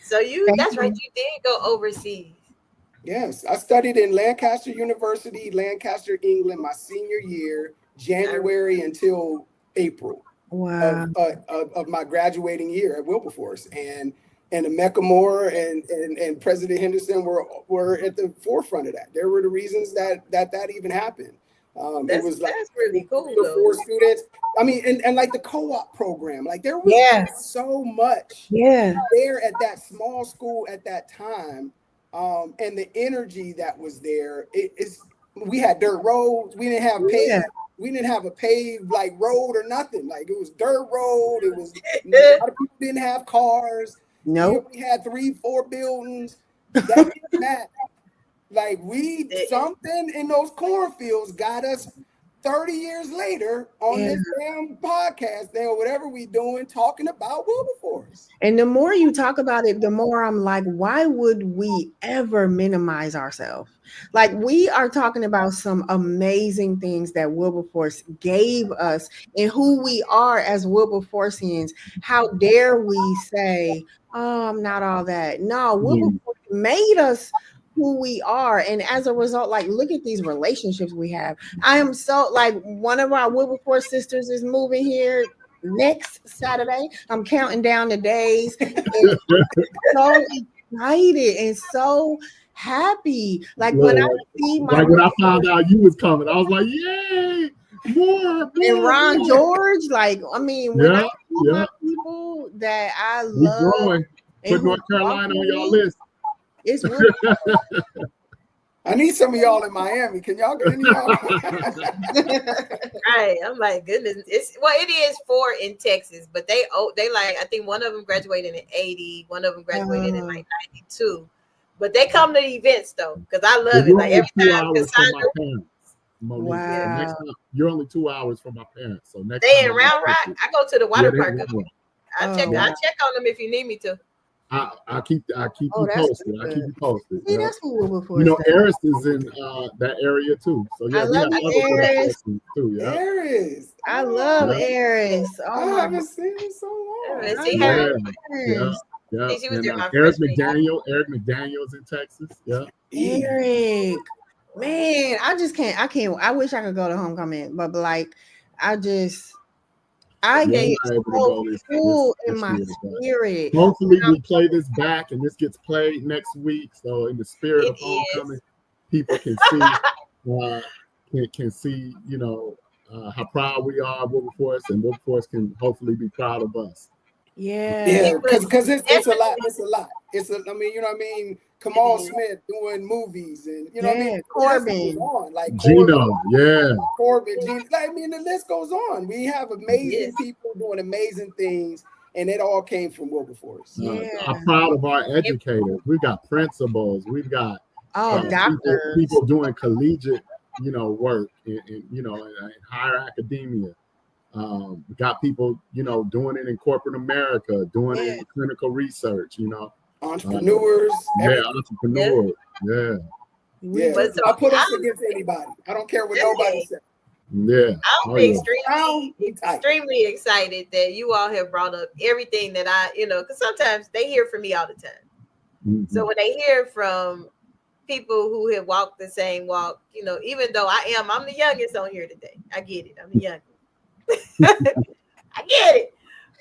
So that's right. You did go overseas. Yes, I studied in Lancaster University, Lancaster, England, my senior year, January until April of my graduating year at Wilberforce, and Emeka Moore and President Henderson were at the forefront of that. There were the reasons that even happened. It was like that's really cool. For students, I mean, and like the co-op program, like there was so much there at that small school at that time. And the energy that was there, we had dirt roads. We didn't have paved. We didn't have a paved like road or nothing. Like it was dirt road. It was a lot of people didn't have cars. No, we had 3-4 buildings. That didn't matter. Like something in those cornfields got us 30 years later on this damn podcast or whatever we doing, talking about Wilberforce. And the more you talk about it, the more I'm like, why would we ever minimize ourselves? Like, we are talking about some amazing things that Wilberforce gave us and who we are as Wilberforcians. How dare we say, "Oh, I'm not all that"? No, Wilberforce made us who we are, and as a result, like, look at these relationships we have. I am so, like, one of our Wilberforce sisters is moving here next Saturday. I'm counting down the days. So excited and so happy. Like, when I see when I found out you was coming, I was like, "Yay! More." And Ron George, like, I mean, when I see my people that I love, put North Carolina on your list. It's really I need some of y'all in Miami. Can y'all get any y'all? Right. I'm like, goodness. It is 4 in Texas, but they like, I think one of them graduated in 80, one of them graduated in like 92. But they come to the events though, because I love it. Like every time Cassandra, Monique. Yeah. So next time, you're only 2 hours from my parents. So next They time in Round Rock. I go to the water they park. in Round Rock. I check on them if you need me to. I keep Oh, you that's posted. I keep you posted. See, Yeah. that's what Wilberforce. You know, Eris is in that area too. So yeah, I we love have you, other Eris. persons too. Yeah. Aries. I love Yeah. Eris. I Oh my haven't seen in so long. Yeah, I see love her. Yeah. Eris. Yeah. See, she was And there my Eric freshman year. McDaniel's in Texas. Yeah. Eric, man, I just can't. I can't. I wish I could go to homecoming, but like, I get Yeah, I'm not able to so go this full in this my year, but spirit. hopefully we play this back and this gets played next week. So in the spirit It of homecoming, is. people can see can see, you know, how proud we are of Wilberforce, and Wilberforce can hopefully be proud of us. Yeah. Because it's a lot. Definitely. It's a lot. I mean, you know what I mean? It Kamal is. Smith doing movies, and you know what I mean? Yeah, The list goes Corbin. on. Like Gino, yeah. Corbin, Gene. I mean, the list goes on. We have amazing Yes. people doing amazing things, and it all came from Wilberforce. Yeah. I'm proud of our educators. We've got principals. We've got Oh, doctors. people doing collegiate, you know, work in you know, in higher academia. We got people, you know, doing it in corporate America, doing it in clinical research, you know. Entrepreneurs. Entrepreneurs. Yeah. Yeah. But so I put us against anybody. I don't care what nobody says. Yeah. I'm extremely excited that you all have brought up everything that because sometimes they hear from me all the time. Mm-hmm. So when they hear from people who have walked the same walk, you know, even though I'm the youngest on here today. I get it. I'm the youngest. I get it.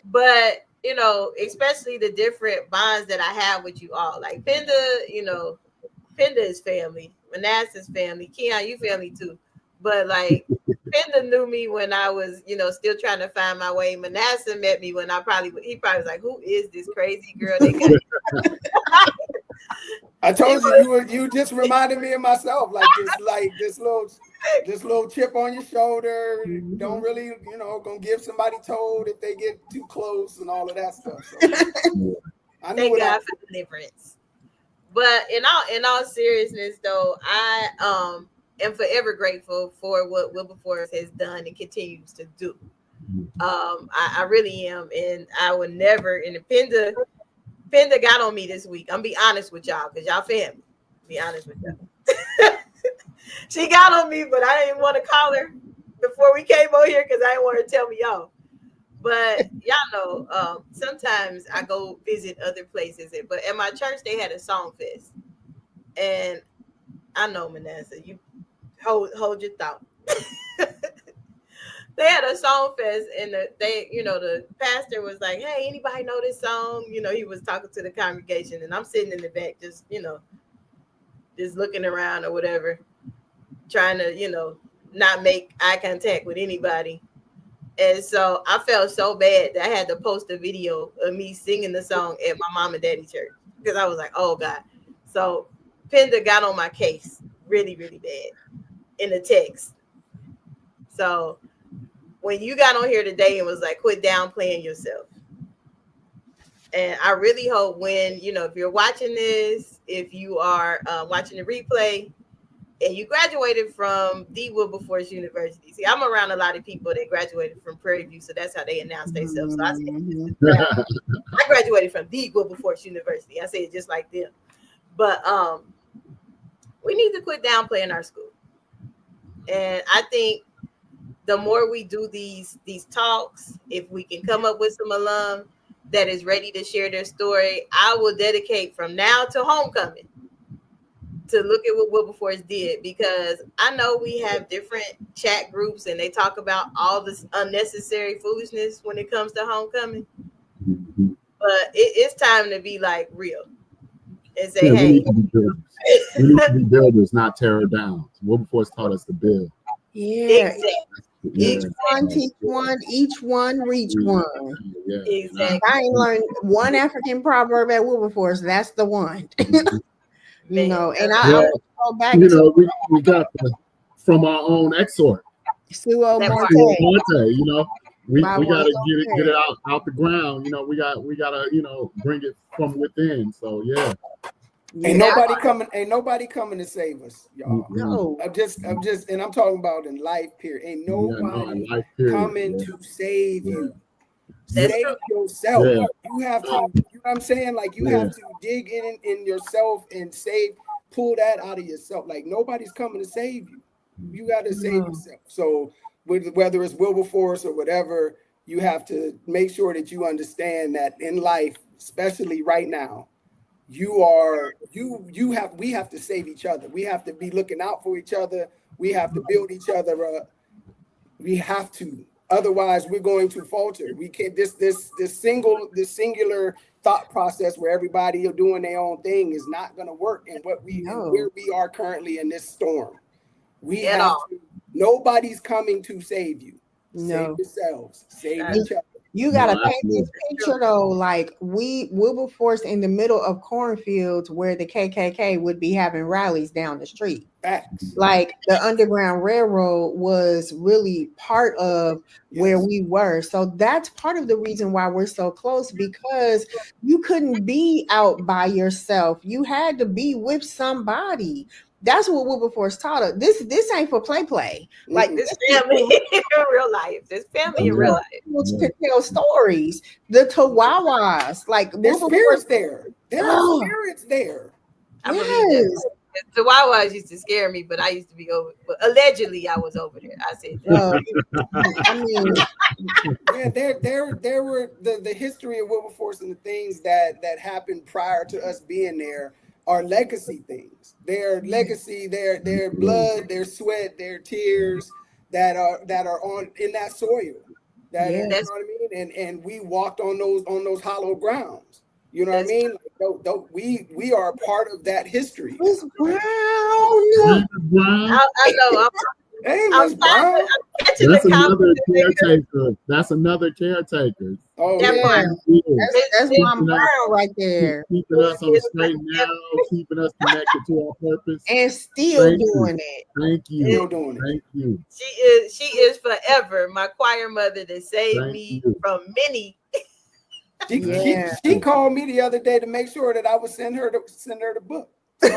But, you know, especially the different bonds that I have with you all. Like Penda, you know, Penda is family. Manasseh's family. Keon, you family too. But like Penda knew me when I was, you know, still trying to find my way. Manasseh met me when he probably was like, who is this crazy girl? They got I told you just reminded me of myself, like this little chip on your shoulder. Mm-hmm. Don't really, you know, gonna give somebody told if they get too close and all of that stuff. So, I knew thank God for deliverance. But in all seriousness, though, I am forever grateful for what Wilberforce has done and continues to do. I really am, and I would never. And Penda got on me this week. I'm be honest with y'all, because y'all family. Be honest with y'all. She got on me, but I didn't want to call her before we came over here because I didn't want her to tell me y'all. But y'all know, sometimes I go visit other places. But at my church, they had a song fest. And I know, Manasseh, you hold your thought. They had a song fest, and the pastor was like, "Hey, anybody know this song?" You know, he was talking to the congregation, and I'm sitting in the back, just looking around or whatever, trying to, not make eye contact with anybody. And so I felt so bad that I had to post a video of me singing the song at my mom and daddy church because I was like, "Oh God!" So Penda got on my case really, really bad in the text. So when you got on here today and was like, quit downplaying yourself. And I really hope when, if you're watching this, if you are watching the replay and you graduated from the Wilberforce University. See, I'm around a lot of people that graduated from Prairie View, so that's how they announce themselves. So I graduated from the Wilberforce University. I say it just like them. But we need to quit downplaying our school. And I think the more we do these talks, if we can come up with some alum that is ready to share their story, I will dedicate from now to homecoming to look at what Wilberforce did, because I know we have different chat groups and they talk about all this unnecessary foolishness when it comes to homecoming. But it's time to be like real and say, hey, we need to be builders. We need to be builders, not tear downs. Wilberforce taught us to build. Yeah. Exactly. Each one teach one, each one reach one. Yeah. Exactly. I ain't learned one African proverb at Wilberforce. That's the one. And I go back to we got from our own exhort. Suo Monte. We got to get it out the ground. We got to bring it from within. So yeah. Ain't nobody coming to save us, y'all. No. I'm just, and I'm talking about in life period. Ain't nobody coming to save you. That's Save true. yourself. Yeah. You have to, you know what I'm saying? Like you have to dig in yourself and pull that out of yourself. Like nobody's coming to save you. You got to save yourself. So whether it's Wilberforce or whatever, you have to make sure that you understand that in life, especially right now, we have to save each other. We have to be looking out for each other. We have to build each other up. We have to. Otherwise, we're going to falter. We can't. This singular thought process where everybody are doing their own thing is not going to work. And where we are currently in this storm, we have to. Nobody's coming to save you. Save yourselves. Save each other. You gotta paint this picture though, like Wilberforce in the middle of cornfields where the KKK would be having rallies down the street. Facts. Like the Underground Railroad was really part of where we were. So that's part of the reason why we're so close, because you couldn't be out by yourself. You had to be with somebody. That's what Wilberforce taught us. This ain't for play. Like this family in real life. This family in real life. To tell stories. The Tawawas, like there's spirits there. There are spirits there. I believe that. The Tawawas used to scare me, but I used to be over. But allegedly, I was over there. I said, I mean, there were the history of Wilberforce and the things that happened prior to us being there are legacy things. Their legacy, their blood, their sweat, their tears that are on in that soil. You know what I mean? And we walked on those hollow grounds. You know what I mean? Like, we are part of that history. I know. That's another caretaker. That's another caretaker. Oh, that's Mom Brown right there. Keeping us on the straight and narrow, keeping us connected to our purpose. And still doing it. Thank you. Still doing it. Thank you. She is forever my choir mother that saved me from many. She called me the other day to make sure that I would send her the book. So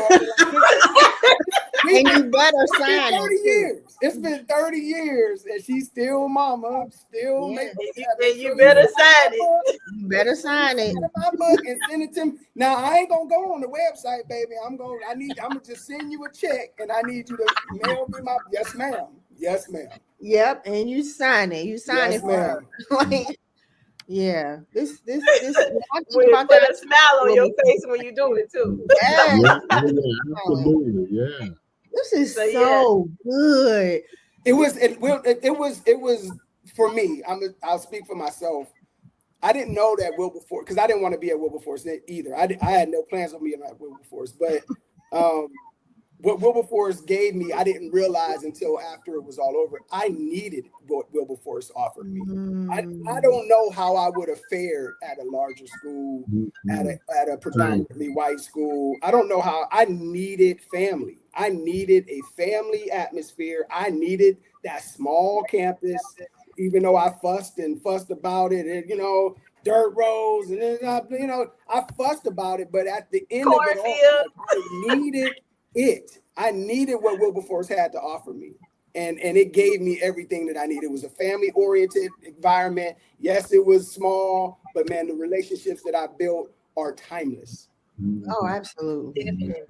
and you better sign 30 years. It's been 30 years, and she's still mama. Still making. You better sign it. You better sign it. My book and send it to me. Now I ain't gonna go on the website, baby. I'm gonna just send you a check, and I need you to mail me my yes, ma'am. Yes, ma'am. Yep, and you sign it. You sign it for her. Like, yeah, this. When you put a smile on your face when you do it too. Absolutely, yeah. This is so good. It was for me. I'll speak for myself. I didn't know that Wilberforce, because I didn't want to be at Wilberforce either. I had no plans on being at Wilberforce, but what Wilberforce gave me, I didn't realize until after it was all over. I needed what Wilberforce offered me. I don't know how I would have fared at a larger school, at a predominantly white school. I don't know how. I needed family. I needed a family atmosphere. I needed that small campus, even though I fussed about it, and dirt roads, and I fussed about it. But at the end of it all, I needed it. I needed what Wilberforce had to offer me. And it gave me everything that I needed. It was a family-oriented environment. Yes, it was small, but man, the relationships that I built are timeless. Oh, absolutely. Yeah.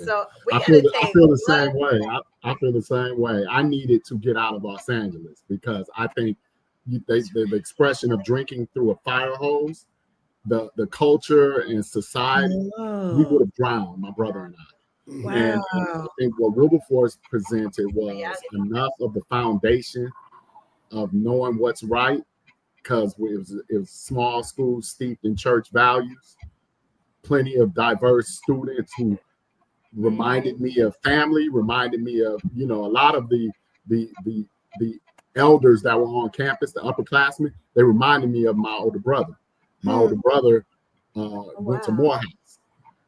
So I feel the same way. I feel the same way. I needed to get out of Los Angeles because I think the expression of drinking through a fire hose, the culture and society, we would have drowned, my brother and I. Wow. And I think what Wilberforce presented was enough of the foundation of knowing what's right, because it was a small school steeped in church values, plenty of diverse students who reminded me of family, reminded me of a lot of the elders that were on campus, the upperclassmen. They reminded me of my older brother. My older brother went to Morehouse.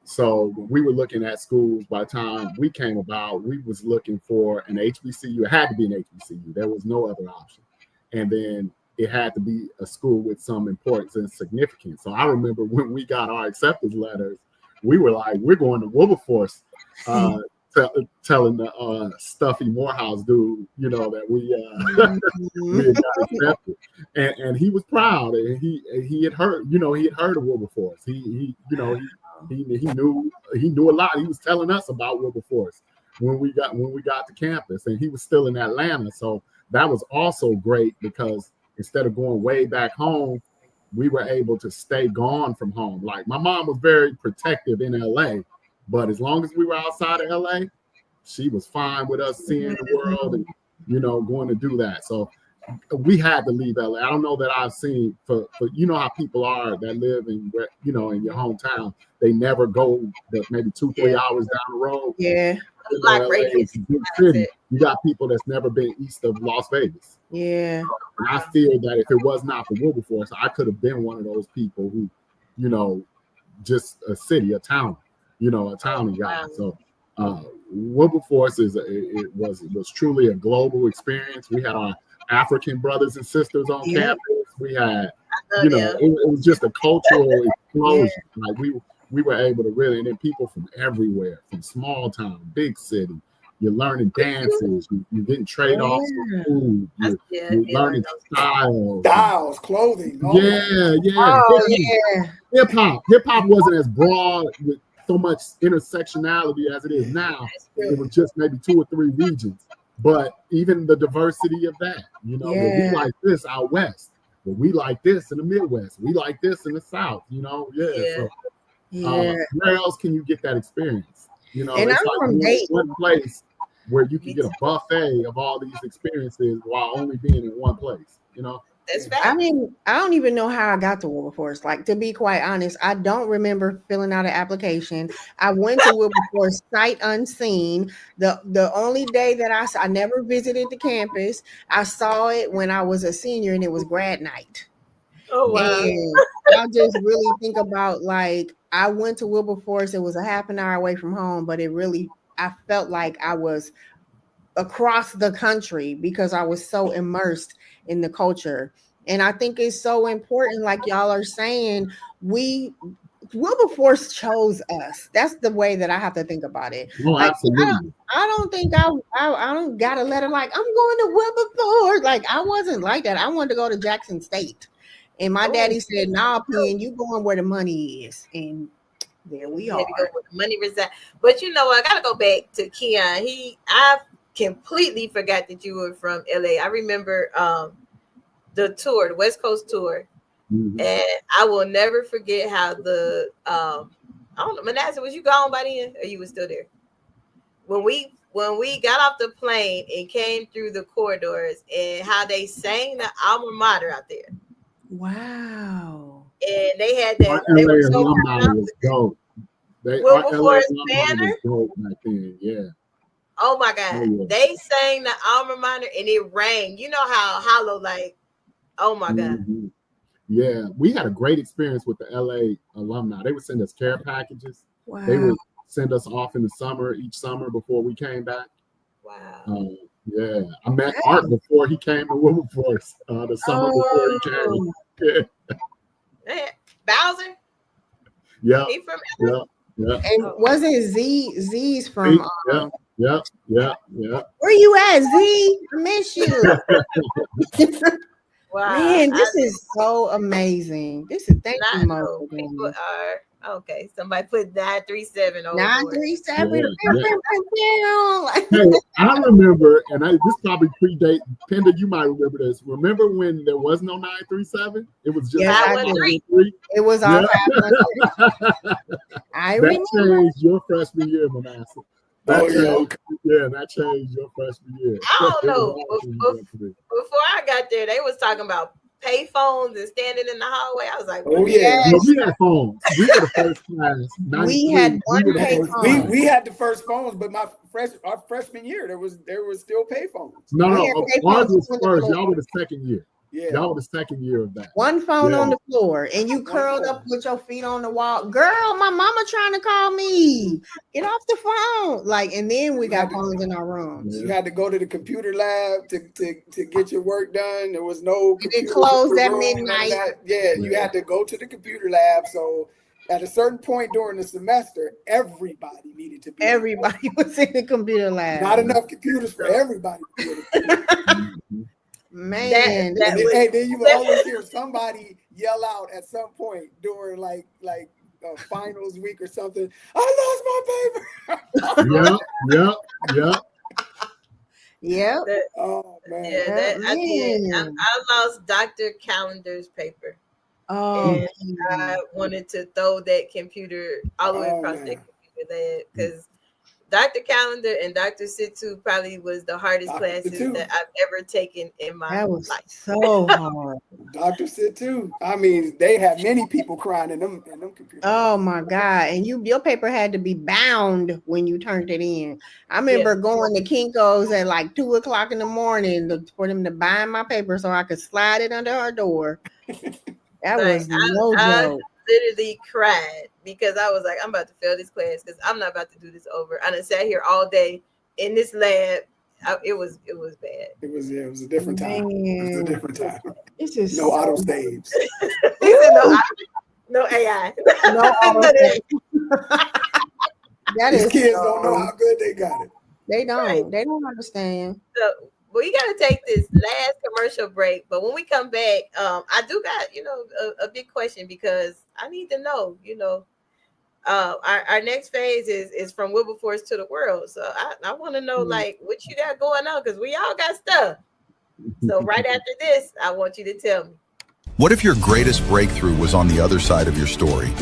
So when we were looking at schools, by the time we came about, we was looking for an HBCU. It had to be an HBCU. There was no other option. And then it had to be a school with some importance and significance. So I remember when we got our acceptance letters we were like, we're going to Wilberforce, telling the stuffy Morehouse dude, you know, that we had got accepted, and he was proud, and he had heard, you know, he had heard of Wilberforce. He you know, he knew a lot. He was telling us about Wilberforce when we got to campus, and he was still in Atlanta, so that was also great because instead of going way back home, we were able to stay gone from home. Like my mom was very protective in LA, but as long as we were outside of LA, she was fine with us seeing the world and, you know, going to do that. So we had to leave LA. I don't know that I've seen for you know how people are that live in, you know, in your hometown. They never go but maybe 2-3 hours down the road. Yeah. You know, LA is a big city. You got people that's never been east of Las Vegas. Yeah. And I feel that if it was not for Wilberforce, I could have been one of those people who, you know, just a town, you know, a townie guy. So Wilberforce was truly a global experience. We had our African brothers and sisters on campus. We had, you know, it was just a cultural explosion. Like we were able to really, and then people from everywhere, from small town, big city. You're learning dances. You're getting trade-offs for food. You're learning styles, clothing. Hip hop wasn't as broad with so much intersectionality as it is now. It was just maybe 2 or 3 regions. But even the diversity of that, you know, we like this out west, but we like this in the Midwest. We like this in the South, you know. So, where else can you get that experience? You know, and it's I'm like from Dayton. one place where you can get a buffet of all these experiences while only being in one place, you know. I mean, I don't even know how I got to Wilberforce. Like, to be quite honest, I don't remember filling out an application. I went to Wilberforce sight unseen. The only day that I never visited the campus. I saw it when I was a senior, and it was grad night. Oh wow! And I just really think about, like, I went to Wilberforce. It was a half an hour away from home, but I felt like I was across the country because I was so immersed in the culture. And I think it's so important, like y'all are saying, Wilberforce chose us. That's the way that I have to think about it. Oh, like, absolutely. I don't think I don't got a letter like, I'm going to Wilberforce. Like, I wasn't like that. I wanted to go to Jackson State. And my daddy said, nah, Pen, you going where the money is. And there we are. Go where the money resides. But you know, I gotta go back to Keon. I completely forgot that you were from LA. I remember the tour, the West Coast tour, and I will never forget how the I don't know, Manasseh, was you gone by then, or you were still there? When we got off the plane and came through the corridors, and how they sang the alma mater out there. Wow! And they had that. They were so proud. Dope. Wilberforce banner. Back then, yeah. Oh my God! Oh, yeah. They sang the alma mater and it rang. You know how hollow, like, oh my God. Yeah, we had a great experience with the LA alumni. They would send us care packages. Wow. They would send us off in the summer, each summer before we came back. Wow. Yeah, I met Art before he came to Wilberforce. The summer before he came. Yeah. Bowser. Yeah. He from LA? Yeah. And wasn't Z's from? Yeah. Where you at, Z? I miss you. Wow. Man, this is so amazing. Thank you, Mo. People are okay. Somebody put 937 over 937. Hey, I remember, and this probably predate Penda. You might remember this. Remember when there was no 937? It was just 513. It was all 513. I remember. That changed your freshman year, Manasseh. That changed your freshman year. I don't know. Before I got there, they was talking about pay phones and standing in the hallway. I was like, oh yeah, well, we had phones. We were the first class. We had one pay phone. We had the first phones, but our freshman year there was still pay phones. No, ours was first. Y'all were the second year. Yeah, y'all were the second year of that. One phone on the floor, and you curled up with your feet on the wall. Girl, my mama trying to call me. Get off the phone. Like, and then we got phones in our rooms. You had to go to the computer lab to get your work done. There was no. It closed at midnight. You had to go to the computer lab. So at a certain point during the semester, everybody needed to be. Everybody was in the computer lab. Not enough computers for everybody. Man, Hey, then you will always hear somebody yell out at some point during like finals week or something. I lost my paper. Yep. Oh man. Yeah, I did. I lost Dr. Calendar's paper. Oh, And I wanted to throw that computer all the way across that computer lab because Dr. Calendar and Dr. Situ probably was the hardest classes that I've ever taken in my life. So hard. Dr. Situ. I mean, they had many people crying in them computers. Oh my God. And your paper had to be bound when you turned it in. I remember going to Kinko's at like 2:00 in the morning for them to bind my paper so I could slide it under her door. That was no joke. Literally cried because I was like, I'm about to fail this class because I'm not about to do this over. I done sat here all day in this lab. It was bad. It was a different time. It was a different time. This is no auto saves. No AI. No auto saves. These kids don't know how good they got it. They don't. Right. They don't understand. So we got to take this last commercial break, but when we come back, I do got a big question because I need to know. Our next phase is from Wilberforce to the world, so I want to know like what you got going on because we all got stuff. So right after this, I want you to tell me. What if your greatest breakthrough was on the other side of your story?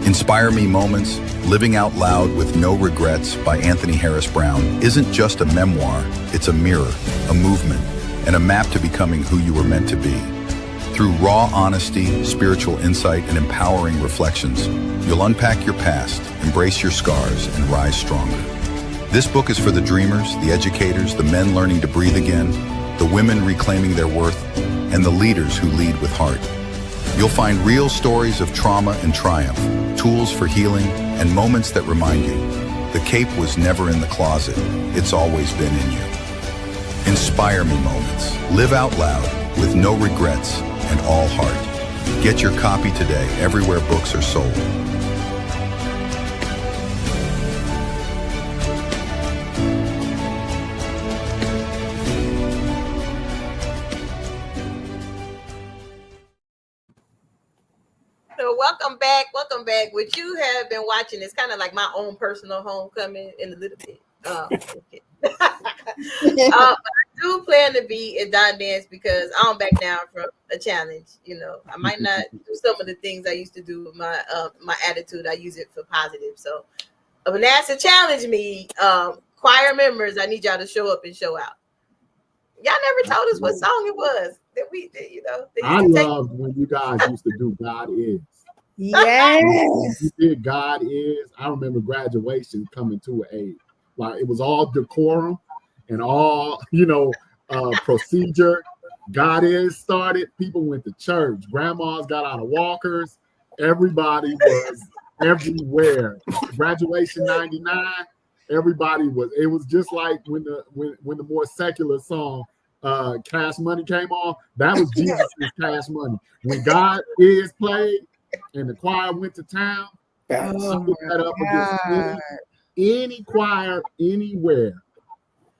Inspire Me Moments, Living Out Loud with No Regrets by Anthony Harris Brown isn't just a memoir, it's a mirror, a movement, and a map to becoming who you were meant to be. Through raw honesty, spiritual insight, and empowering reflections, you'll unpack your past, embrace your scars, and rise stronger. This book is for the dreamers, the educators, the men learning to breathe again, the women reclaiming their worth, and the leaders who lead with heart. You'll find real stories of trauma and triumph, tools for healing, and moments that remind you, the cape was never in the closet, it's always been in you. Inspire Me Moments. Live out loud with no regrets and all heart. Get your copy today everywhere books are sold. Welcome back. What you have been watching is kind of like my own personal homecoming in a little bit. I do plan to be in Don Dance because I don't back down from a challenge. I might not do some of the things I used to do with my attitude. I use it for positive. So when NASA challenged me, choir members, I need y'all to show up and show out. Y'all never told us what song it was that we did, I loved when you guys used to do God Is. Yes. You did God Is. I remember graduation coming to like it was all decorum and all, procedure. God Is started. People went to church. Grandmas got out of walkers. Everybody was everywhere. Graduation 99. Everybody was. It was just like when the more secular song Cash Money came on. That was Jesus' Cash Money. When God Is played and the choir went to town, I put that up against any choir anywhere.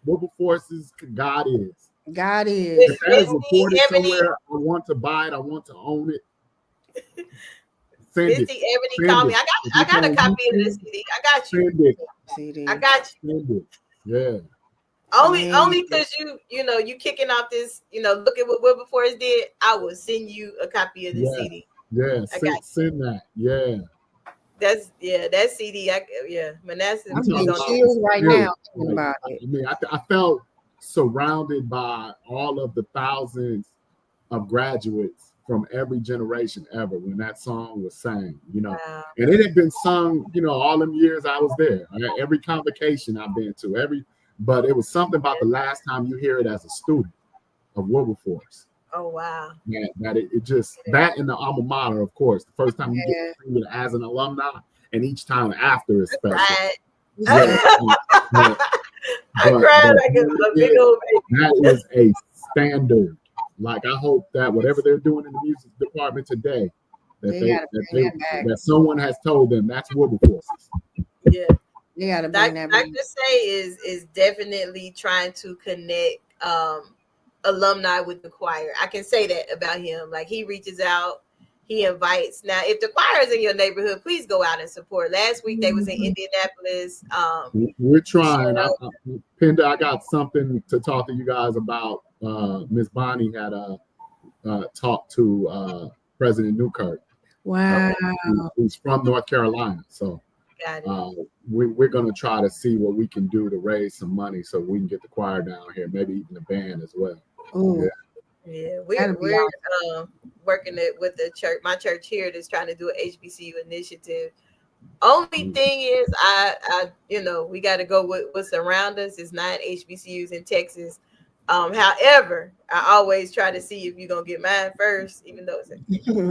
Wilberforce's God Is. God Is. If that is recorded somewhere, I want to buy it. I want to own it. Send it. Ebony, call me. I got a copy of this CD. I got you. Send it. CD. I got you. Send it. Yeah. Only because you kicking off this, look at what Wilberforce did. I will send you a copy of the CD. Yeah, send that. Yeah. That CD. Manasseh. I'm getting chills right now thinking about it. I mean, I felt surrounded by all of the thousands of graduates from every generation ever when that song was sang, Wow. And it had been sung, all them years I was there. Every convocation I've been to, but it was something about the last time you hear it as a student of Wilberforce. Oh wow! Yeah, that it just that in the alma mater, of course. The first time you get to sing it as an alumni, and each time after is special. Right. I cried like a big old baby. That is a standard. Like I hope that whatever they're doing in the music department today, that someone has told them that's Wilberforce's. Yeah. They gotta bring that back. Dr. Say is definitely trying to connect alumni with the choir. I can say that about him. Like, he reaches out, he invites. Now, if the choir is in your neighborhood, please go out and support. Last week they was in Indianapolis. We're trying. Penda, I got something to talk to you guys about. Miss Bonnie had talked to President Newkirk. Wow. Who's from North Carolina. So we're going to try to see what we can do to raise some money so we can get the choir down here, maybe even the band as well. Yeah, we're working it with the church. My church here is trying to do an HBCU initiative. Only thing is, I we got to go with what's around us. It's 9 HBCUs in Texas. However, I always try to see if you're gonna get mine first, even though it's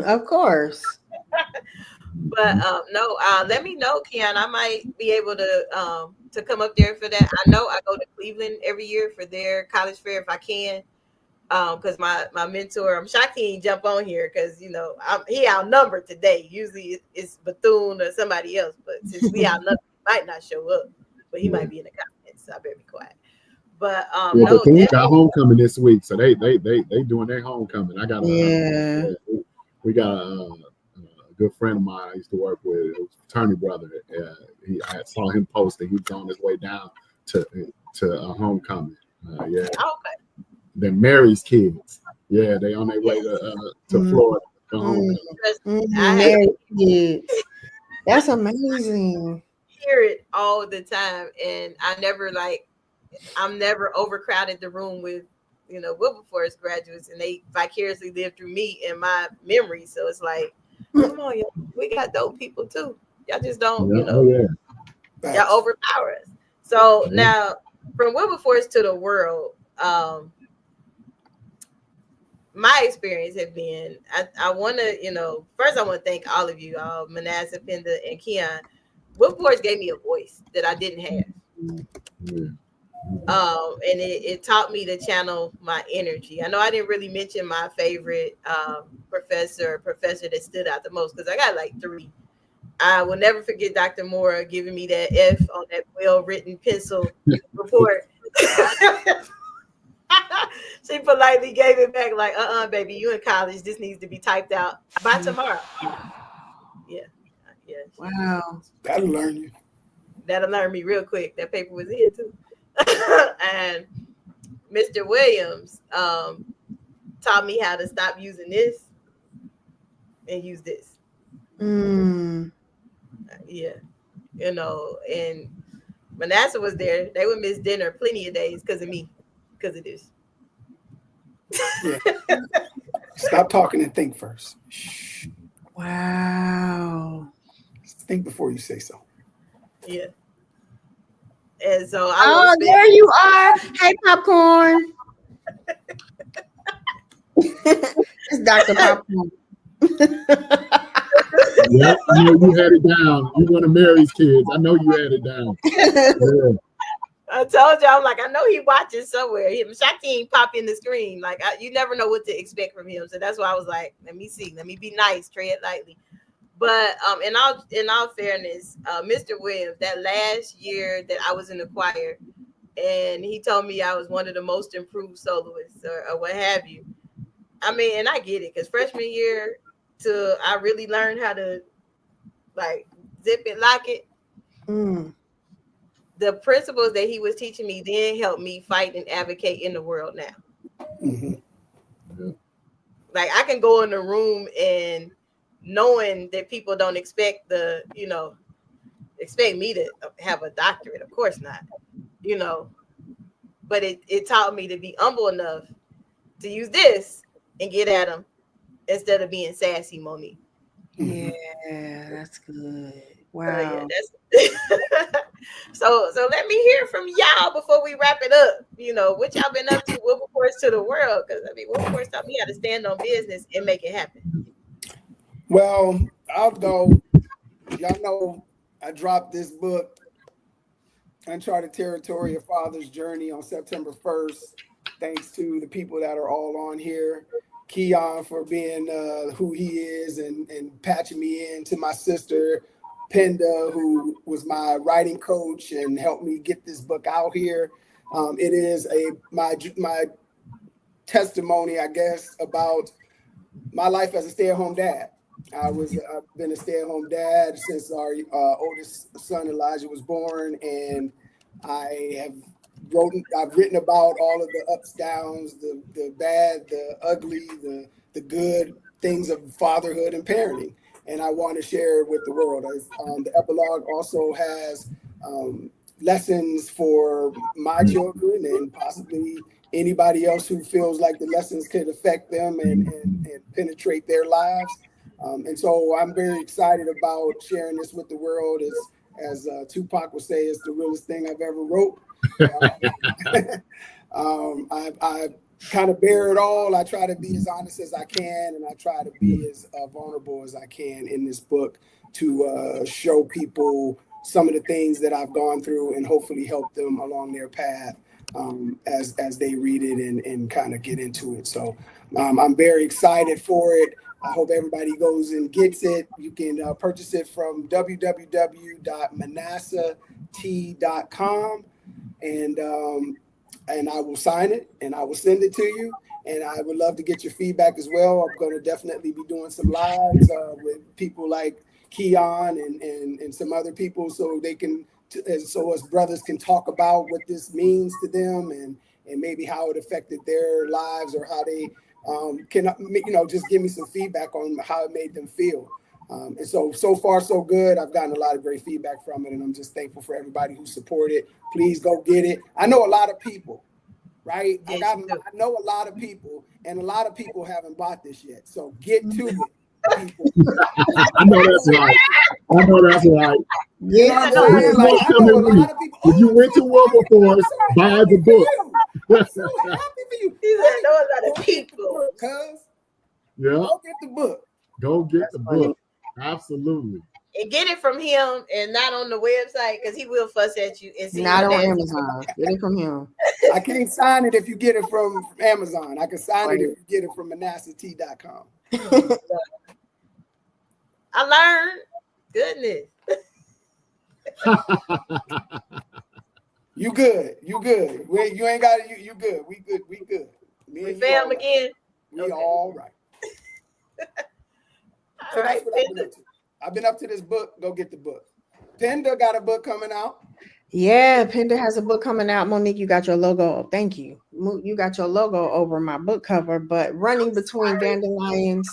of course. But no, let me know, Keon. I might be able to come up there for that. I know I go to Cleveland every year for their college fair if I can. Because my mentor, I'm shocked he didn't jump on here because he outnumbered today. Usually it's Bethune or somebody else, but since we outnumbered, he might not show up, but he might be in the comments. So I better be quiet. But Bethune got homecoming this week, so they doing their homecoming. I got we got a good friend of mine I used to work with, a fraternity brother. I saw him posting. He was on his way down to homecoming. Okay. Then Mary's kids, they on their way to Florida. Mary's kids. That's amazing. Hear it all the time, and I'm never overcrowded the room with Wilberforce graduates, and they vicariously live through me in my memory. So it's like, come on, y'all, we got dope people too. Y'all just don't, y'all overpower us. So now, from Wilberforce to the world, my experience have been, I want to, first I want to thank all of you, Manasseh, Penda, and Keon. Wilberforce gave me a voice that I didn't have. And it taught me to channel my energy. I know I didn't really mention my favorite professor that stood out the most because I got like 3. I will never forget Dr. Moore giving me that F on that well-written pencil report. She politely gave it back like, baby, you in college. This needs to be typed out by tomorrow. Yeah. Wow. That'll learn you. That'll learn me real quick. That paper was here too. And Mr. Williams taught me how to stop using this and use this. Yeah. And Manasseh was there. They would miss dinner plenty of days because of me, because of this. Yeah. Stop talking and think first. Shh. Wow. Think before you say so. Yeah. And so there you are. Hey, Popcorn. It's Dr. Popcorn. Yeah, I know you had it down. You one of Mary's kids. I know you had it down. Yeah. I told you, I'm like, I know he watches somewhere. Shakti pop in the screen. Like, you never know what to expect from him. So that's why I was like, let me see. Let me be nice. Tread lightly. But in all fairness, Mr. Williams, that last year that I was in the choir, and he told me I was one of the most improved soloists or what have you. I mean, and I get it, because freshman year I really learned how to like zip it, lock it. The principles that he was teaching me then helped me fight and advocate in the world now. Mm-hmm. Like, I can go in the room and knowing that people don't expect expect me to have a doctorate. Of course not, but it taught me to be humble enough to use this and get at them instead of being sassy, Monique. Yeah, that's good. Wow. Yeah, so let me hear from y'all before we wrap it up. What y'all been up to, Wilberforce to the world? Because Wilberforce taught me how to stand on business and make it happen. Well, I'll go. Y'all know I dropped this book, Uncharted Territory: A Father's Journey, on September 1st. Thanks to the people that are all on here. Keon for being who he is and patching me in, to my sister Penda, who was my writing coach and helped me get this book out here. It is my testimony, I guess, about my life as a stay-at-home dad. I've been a stay-at-home dad since our oldest son Elijah was born, and I've written about all of the ups, downs, the bad, the ugly, the good things of fatherhood and parenting, and I want to share it with the world. The epilogue also has lessons for my children and possibly anybody else who feels like the lessons could affect them and penetrate their lives. And so I'm very excited about sharing this with the world. As Tupac would say, it's the realest thing I've ever wrote. I kind of bear it all. I try to be as honest as I can, and I try to be as vulnerable as I can in this book to show people some of the things that I've gone through and hopefully help them along their path as they read it and kind of get into it. So I'm very excited for it. I hope everybody goes and gets it. You can purchase it from www.manassat.com, and I will sign it and I will send it to you. And I would love to get your feedback as well. I'm going to definitely be doing some lives with people like Keon and some other people, so they can, so us brothers can talk about what this means to them and maybe how it affected their lives, or how they can, just give me some feedback on how it made them feel. And so far, so good. I've gotten a lot of great feedback from it, and I'm just thankful for everybody who supported. Please go get it. I know a lot of people, right? Yes, I know a lot of people, and a lot of people haven't bought this yet. So get to it, people. I know that's right. Yeah, I know a lot of people. If you went to Wilberforce, buy the book. I'm so happy for you. I know a lot of people. Yeah. Go get the book. Go get the book. Absolutely. And get it from him and not on the website, because he will fuss at you. And see not on Amazon. Get it from him. I can't sign it if you get it from Amazon. I can sign it if you get it from manassat.com. I learned. Goodness. You good. You ain't got it. You good. We good. We fam again. We all right. So that's what I've been up to. I've been up to this book. Go get the book. Penda got a book coming out. Yeah, Penda has a book coming out. Monique, you got your logo. Thank you. You got your logo over my book cover, but Running Between Dandelions,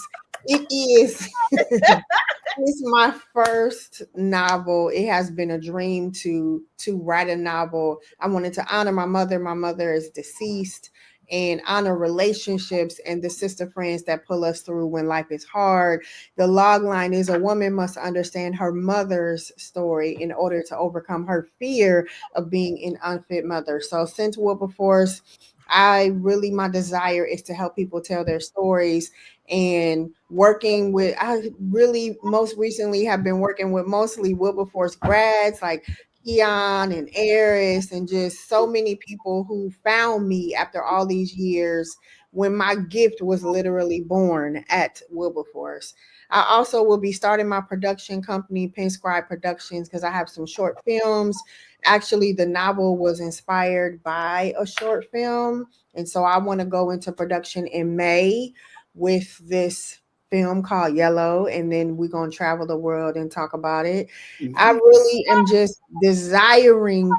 it is it's my first novel. It has been a dream to write a novel. I wanted to honor my mother. My mother is deceased, and honor relationships and the sister friends that pull us through when life is hard. The log line is: a woman must understand her mother's story in order to overcome her fear of being an unfit mother. So since Wilberforce, my desire is to help people tell their stories, and I really most recently have been working with mostly Wilberforce grads like Keon and Eris, and just so many people who found me after all these years when my gift was literally born at Wilberforce. I also will be starting my production company, Penscribe Productions, because I have some short films. Actually, the novel was inspired by a short film, and so I want to go into production in May with this film called Yellow, and then we're going to travel the world and talk about it. Mm-hmm. I really am just desiring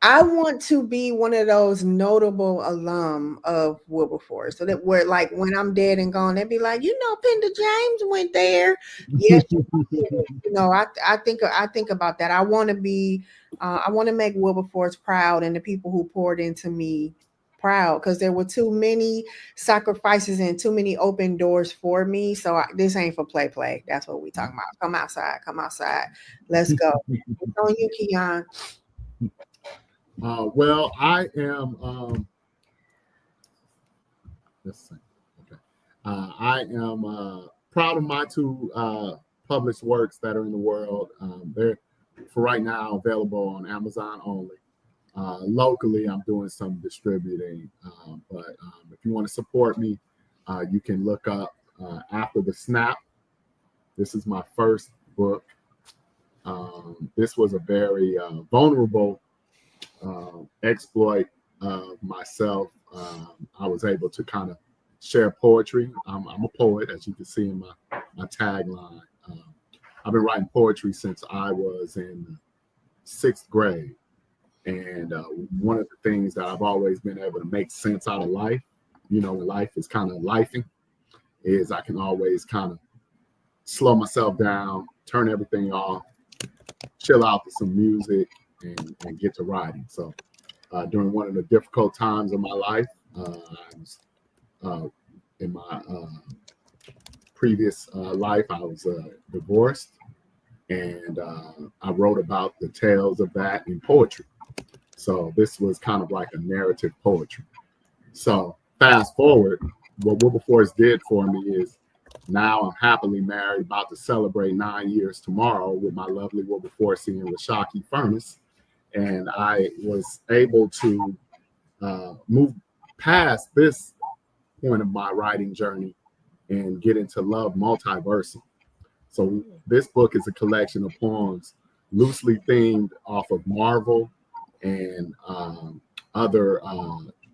I want to be one of those notable alum of Wilberforce, so that where, like, when I'm dead and gone, they'd be like, Penda James went there. Yes, I think about that. I want to make Wilberforce proud, and the people who poured into me proud, because there were too many sacrifices and too many open doors for me. So this ain't for play. That's what we talking about. Come outside. Let's go. It's on you, Keon. Well, I am. Let's see. Okay. I am proud of my two published works that are in the world. They're for right now available on Amazon only. locally, I'm doing some distributing. But if you want to support me, you can look up After the Snap. This is my first book. This was a very vulnerable exploit of myself. I was able to kind of share poetry. I'm a poet, as you can see in my tagline. I've been writing poetry since I was in 6th grade. And one of the things that I've always been able to make sense out of life, when life is kind of lifing, is I can always kind of slow myself down, turn everything off, chill out to some music, and get to writing. So during one of the difficult times of my life, I was in my previous life, I was divorced, and I wrote about the tales of that in poetry. So this was kind of like a narrative poetry. So fast forward, what Wilberforce did for me is now I'm happily married, about to celebrate 9 years tomorrow with my lovely Wilberforcian Rashaki Furnace. And I was able to move past this point of my writing journey and get into Love Multiversal. So this book is a collection of poems loosely themed off of Marvel and other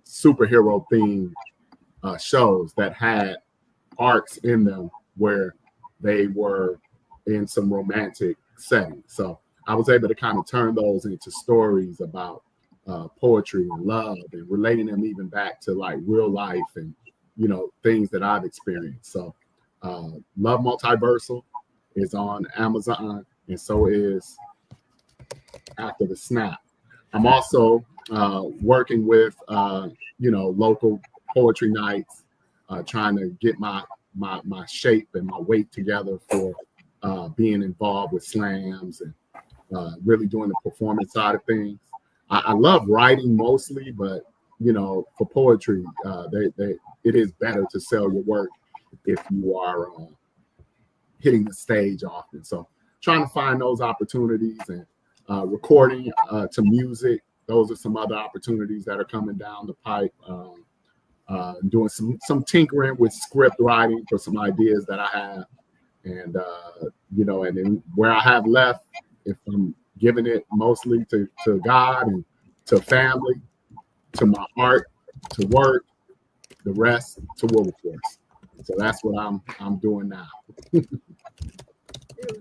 superhero themed shows that had arcs in them where they were in some romantic setting. So I was able to kind of turn those into stories about poetry and love and relating them even back to like real life and, things that I've experienced. So Love Multiversal is on Amazon, and so is After the Snap. I'm also working with, local poetry nights, trying to get my shape and my weight together for being involved with slams and really doing the performance side of things. I love writing mostly, but for poetry, it is better to sell your work if you are hitting the stage often. So trying to find those opportunities and recording to music. Those are some other opportunities that are coming down the pipe. Doing some tinkering with script writing for some ideas that I have. And, and then where I have left, if I'm giving it mostly to God and to family, to my art, to work, the rest to Wilberforce. So that's what I'm doing now.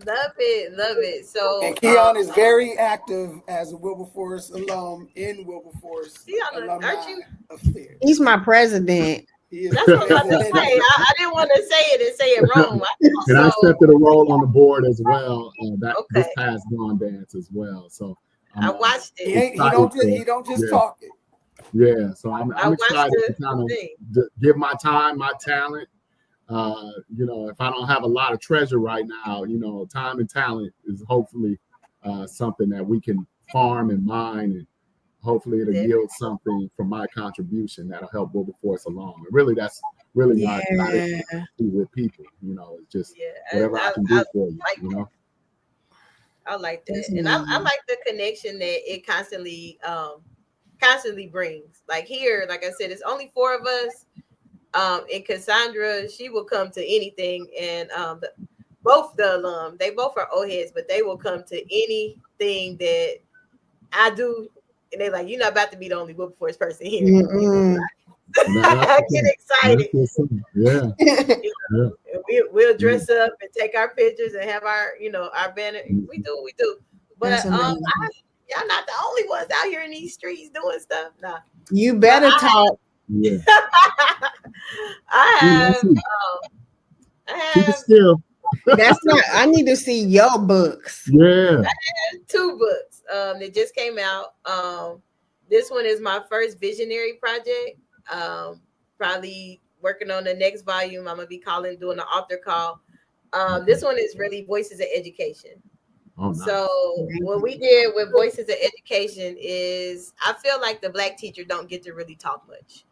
Love it. So And Keon is very active as a Wilberforce alum in Wilberforce alumni affairs. He's my president. That's what I was about to say. I didn't want to say it and say it wrong. And I accepted a role on the board as well. This past Dawn Dance as well. So I watched it. He don't just talk it. Yeah. So I'm excited to kind of give my time, my talent. If I don't have a lot of treasure right now, time and talent is hopefully something that we can farm and mine, and hopefully it'll yield something from my contribution that'll help Wilberforce along. And really, that's really my attitude with people. It's just whatever I can do for you. I like that, and I like the connection that it constantly brings. Like here, like I said, it's only 4 of us. And Cassandra, she will come to anything, and both the alum, they both are old heads, but they will come to anything that I do, and they're like, "You're not about to be the only Wilberforce person here." I get excited. We'll dress up and take our pictures and have our, our banner. We do. But y'all not the only ones out here in these streets doing stuff. Nah. You better talk. Yeah. I have still. That's not. I need to see your books. Yeah. I have 2 books that just came out. This one is my first visionary project. Probably working on the next volume. I'm gonna be doing an author call. This one is really Voices of Education. Oh, nice. So what we did with Voices of Education is I feel like the Black teacher don't get to really talk much.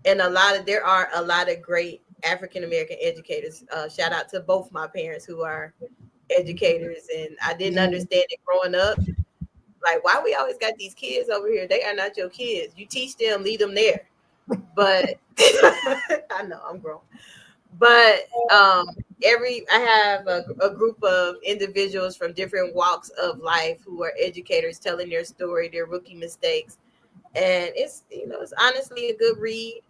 And there are a lot of great African American educators. Shout out to both my parents who are educators, and I didn't understand it growing up. Like, why we always got these kids over here? They are not your kids. You teach them, leave them there. But I know I'm grown. But I have a group of individuals from different walks of life who are educators telling their story, their rookie mistakes, and it's honestly a good read.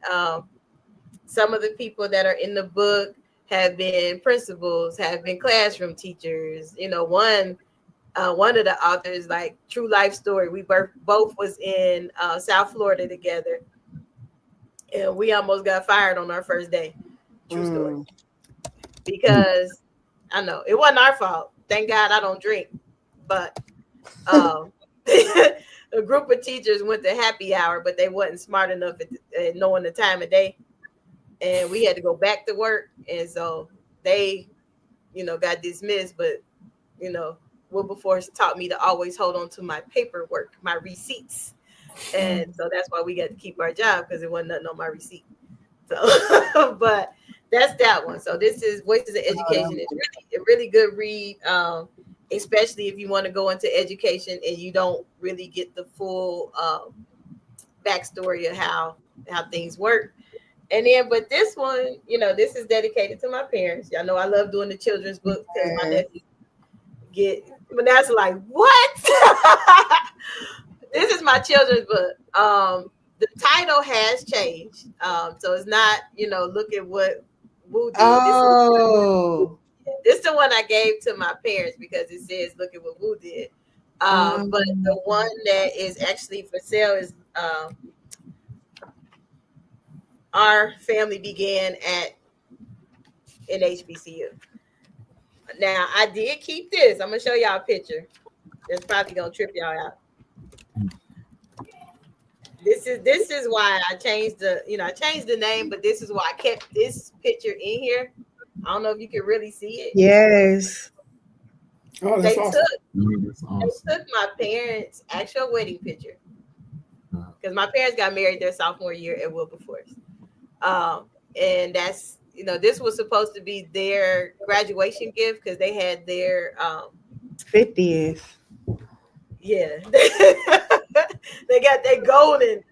Some of the people that are in the book have been principals, have been classroom teachers. One of the authors, like true life story. We both was in South Florida together, and we almost got fired on our first day. True story. Because I know it wasn't our fault. Thank God I don't drink. But a group of teachers went to happy hour, but they wasn't smart enough at knowing the time of day. And we had to go back to work. And so they, got dismissed. But, Wilberforce taught me to always hold on to my paperwork, my receipts. And so that's why we got to keep our job, because it wasn't nothing on my receipt. So, but that's that one. So this is Voices of Education. It's really a really good read, especially if you want to go into education and you don't really get the full backstory of how things work. And then, but this one, this is dedicated to my parents. Y'all know I love doing the children's book because my nephew but that's like, what? This is my children's book. The title has changed. So it's not, look at what Woo did. Oh. This is the one I gave to my parents because it says, look at what Woo did. But the one that is actually for sale is Our Family Began in HBCU. Now, I did keep this. I'm going to show y'all a picture. It's probably going to trip y'all out. This is why I changed the name, but this is why I kept this picture in here. I don't know if you can really see it. Yes. Oh, that's awesome. They took my parents' actual wedding picture, because my parents got married their sophomore year at Wilberforce. And that's, this was supposed to be their graduation gift because they had their 50th. Yeah. They got their golden.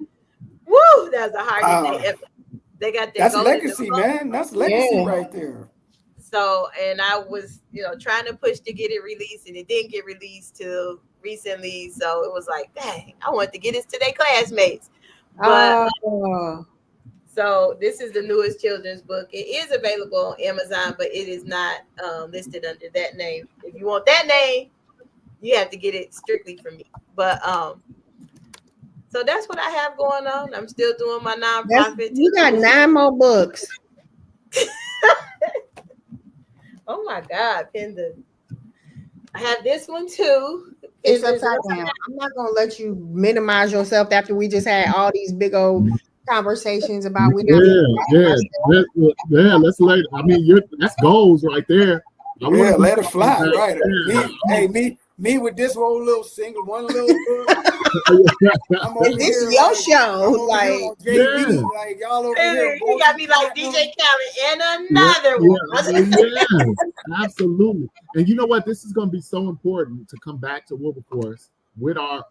Woo! That's the hardest day ever. They got their that's golden legacy, diploma. man. That's legacy right there. So, and I was, trying to push to get it released, and it didn't get released till recently. So it was like, dang, I wanted to get this to their classmates. But so this is the newest children's book. It is available on Amazon, but it is not listed under that name. If you want that name, you have to get it strictly from me. But so that's what I have going on. I'm still doing my nonprofit. You got 9 more books. Oh my God, Penda. I have this one too. It's upside down. I'm not gonna let you minimize yourself after we just had all these big old conversations about let's let it. I mean, that's goals right there. Let it fly, right? Me with this one little single, one little book. I'm over this here, is your show, like JV, like y'all over here. You got me like DJ Khaled and another one. Absolutely. And you know what? This is going to be so important to come back to Wilberforce with our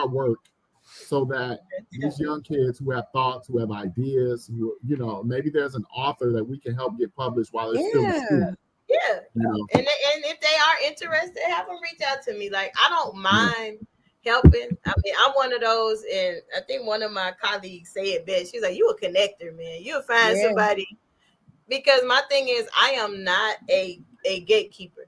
work, so that these young kids who have thoughts, who have ideas, who, maybe there's an author that we can help get published while they're still in school. Yeah. And if they are interested, have them reach out to me. Like, I don't mind helping. I mean, I'm one of those, and I think one of my colleagues said it best. She's like, you a connector, man. You'll find somebody. Because my thing is, I am not a gatekeeper.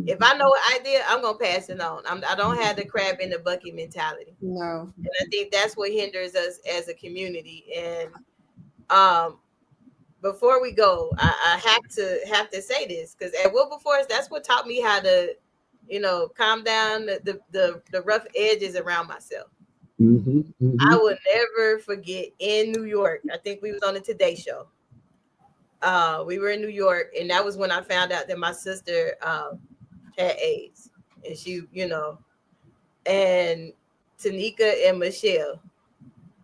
If I know an idea, I'm gonna pass it on. I don't have the crab in the bucket mentality. No. And I think that's what hinders us as a community. And before we go, I have to say this, because at Wilberforce, that's what taught me how to, calm down the rough edges around myself. I will never forget in New York. I think we was on the Today Show. We were in New York, and that was when I found out that my sister had AIDS, and she, and Tanika and Michelle,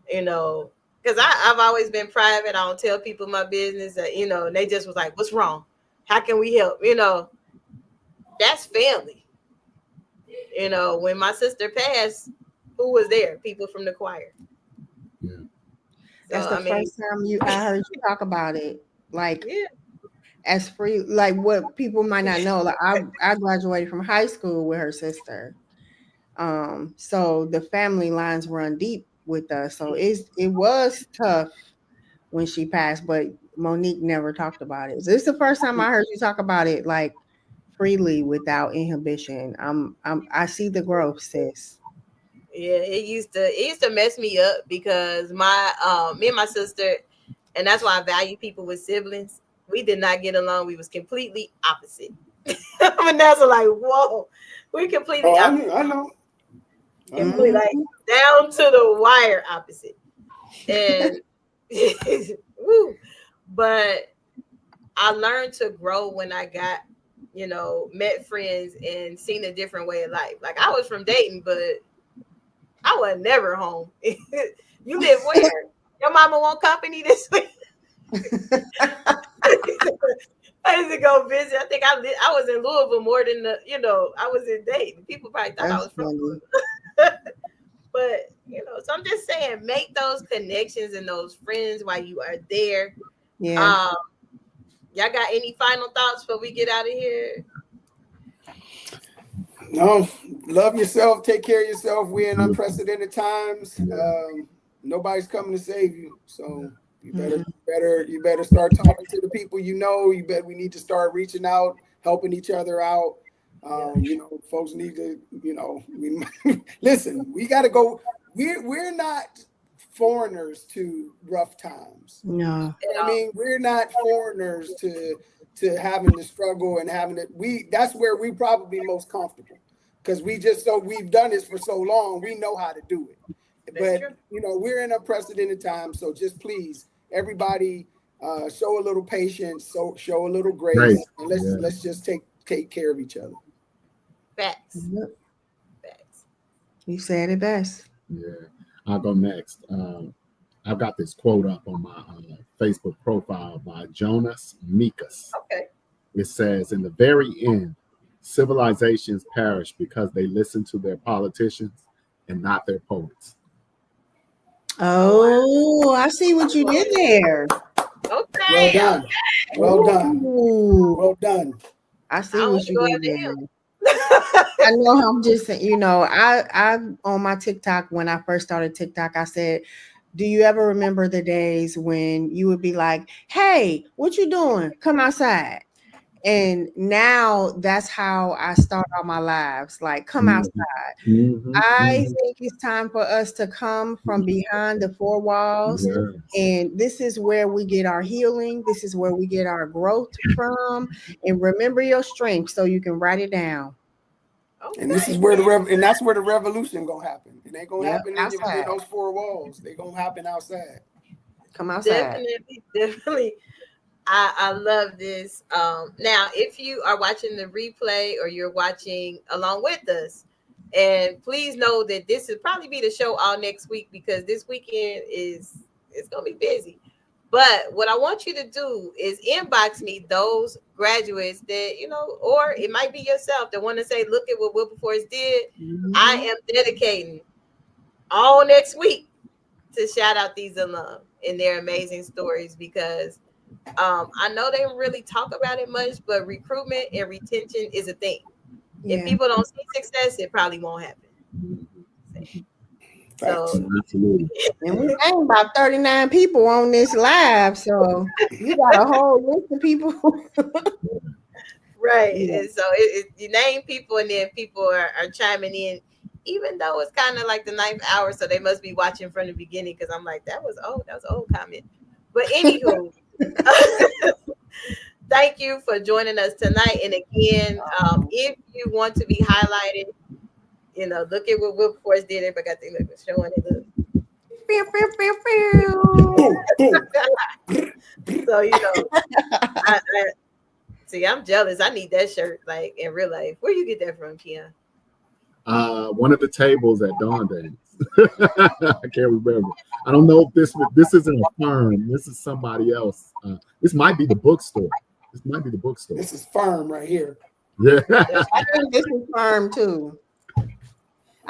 because I've always been private. I don't tell people my business, and they just was like, what's wrong? How can we help? That's family. when my sister passed, who was there? People from the choir. Yeah. That's the first time I heard you talk about it. Like, yeah. As free, like what people might not know. Like I graduated from high school with her sister. So the family lines run deep with us. So it was tough when she passed, but Monique never talked about it. So this is the first time I heard you talk about it like freely without inhibition. I see the growth, sis. Yeah, it used to mess me up because me and my sister, and that's why I value people with siblings. We did not get along. We was completely opposite. Vanessa, like, whoa, we completely opposite. I know. Completely, like down to the wire opposite. And woo. But I learned to grow when I got, met friends and seen a different way of life. Like I was from Dayton, but I was never home. You live where? Your mama want company this week? I used to go visit. I think I was in Louisville more than I was in Dayton. People probably thought I was from Louisville. But so I'm just saying, make those connections and those friends while you are there. Yeah. Y'all got any final thoughts before we get out of here? No, love yourself, take care of yourself. We're in unprecedented times. Nobody's coming to save you. So you better start talking to the people we need to start reaching out, helping each other out. Folks need to, we listen, we gotta go. We're not foreigners to rough times. No. I mean, we're not foreigners to having to struggle and having it. That's where we probably most comfortable because we've done this for so long. We know how to do it. But we're in unprecedented times. So just please, everybody, show a little patience, show a little grace, and let's just take care of each other. Facts. Yep. Facts. You said it best. Yeah, I'll go next. I've got this quote up on my Facebook profile by Jonas Mekas. Okay. It says, "In the very end, civilizations perish because they listen to their politicians and not their poets." Oh, I see what you did there. Okay. Well done. Well done. Well done. I see what you did there. I know I'm just, I on my TikTok, when I first started TikTok, I said, do you ever remember the days when you would be like, hey, what you doing? Come outside. And now that's how I start all my lives. Like, come outside. I think it's time for us to come from behind the four walls. And this is where we get our healing. This is where we get our growth from. And remember your strength so you can write it down. Okay. And this is where that's where the revolution gonna happen. It ain't gonna happen in those four walls. They gonna happen outside. Come outside. Definitely. I love this. Now, if you are watching the replay or you're watching along with us, and please know that this will probably be the show all next week because this weekend it's gonna be busy. But what I want you to do is inbox me those graduates that, or it might be yourself that want to say, look at what Wilberforce did. I am dedicating all next week to shout out these alum and their amazing stories because I know they don't really talk about it much, but recruitment and retention is a thing. Yeah. If people don't see success, it probably won't happen. So, absolutely. And we named about 39 people on this live, so you got a whole list of people. Right. Yeah. And so you name people, and then people are chiming in, even though it's kind of like the 9th hour, so they must be watching from the beginning because I'm like, that was an old comment. But anywho, thank you for joining us tonight. And again, if you want to be highlighted, look at what Wilberforce did. Everybody got the look showing it. Look. So I'm jealous. I need that shirt, like in real life. Where you get that from, Keon? One of the tables at Dawn Days. I can't remember. I don't know if this isn't a firm. This is somebody else. This might be the bookstore. This is firm right here. Yeah. I think this is firm too.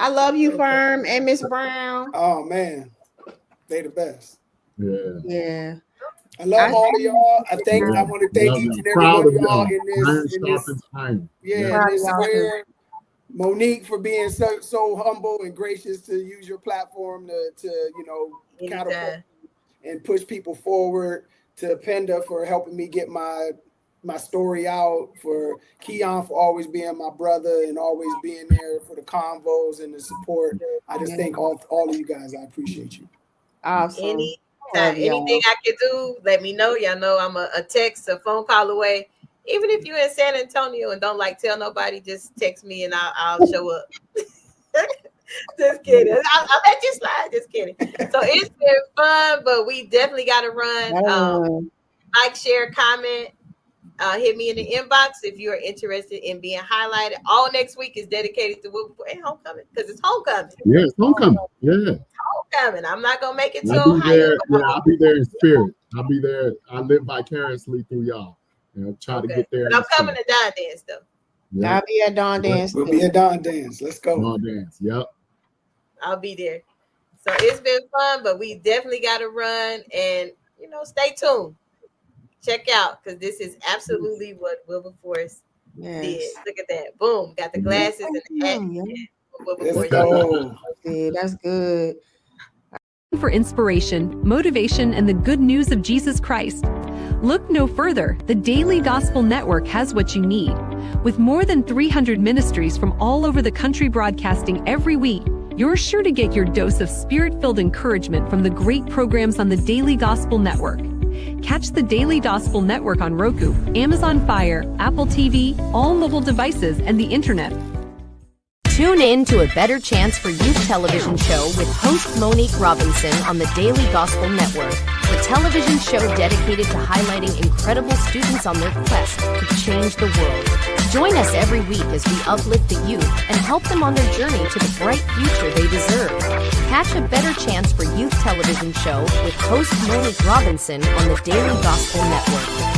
I love you, Firm, and Miss Brown. Oh man, they the best. Yeah. I love all of y'all. I want to thank each and every one of y'all in this in this square. Monique, for being so humble and gracious to use your platform to catapult and push people forward. To Penda for helping me get my story out. For Keon for always being my brother and always being there for the convos and the support. I just thank all of you guys. I appreciate you. Awesome. Anything I can do, let me know. Y'all know I'm a text, a phone call away. Even if you're in San Antonio and don't tell nobody, just text me and I'll show up. Just kidding. I'll let you slide. Just kidding. So it's been fun, but we definitely got to run. Like, share, comment. Hit me in the inbox if you are interested in being highlighted. All next week is dedicated to homecoming because it's homecoming. Yeah, it's homecoming. Yeah. Homecoming. I'm not gonna make it to I'll Ohio. I'll be there in spirit. I'll be there. I live vicariously through y'all. Try to get there. But I'm coming to Don Dance though. Yeah. I'll be at Don Dance. We'll be at Don Dance. Let's go. Don Dance. Yep. I'll be there. So it's been fun, but we definitely got to run and stay tuned. Check out because this is absolutely what Wilberforce did. Look at that. Boom. Got the glasses and the hat. Let's go. That's good. For inspiration, motivation, and the good news of Jesus Christ, look no further. The Daily Gospel Network has what you need. With more than 300 ministries from all over the country broadcasting every week, you're sure to get your dose of spirit-filled encouragement from the great programs on the Daily Gospel Network. Catch the Daily Gospel Network on Roku, Amazon Fire, Apple TV, all mobile devices, and the internet. Tune in to A Better Chance for Youth television show with host Monique Robinson on the Daily Gospel Network, the television show dedicated to highlighting incredible students on their quest to change the world. Join us every week as we uplift the youth and help them on their journey to the bright future they deserve. Catch A Better Chance for Youth television show with host Monique Robinson on the Daily Gospel Network.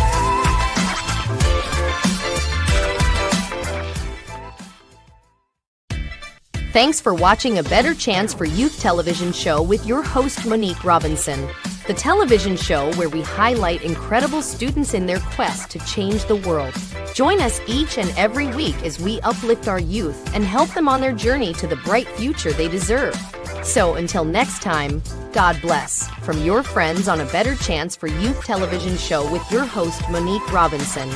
Thanks for watching A Better Chance for Youth television show with your host Monique Robinson, the television show where we highlight incredible students in their quest to change the world. Join us each and every week as we uplift our youth and help them on their journey to the bright future they deserve. So until next time, God bless. From your friends on A Better Chance for Youth television show with your host Monique Robinson.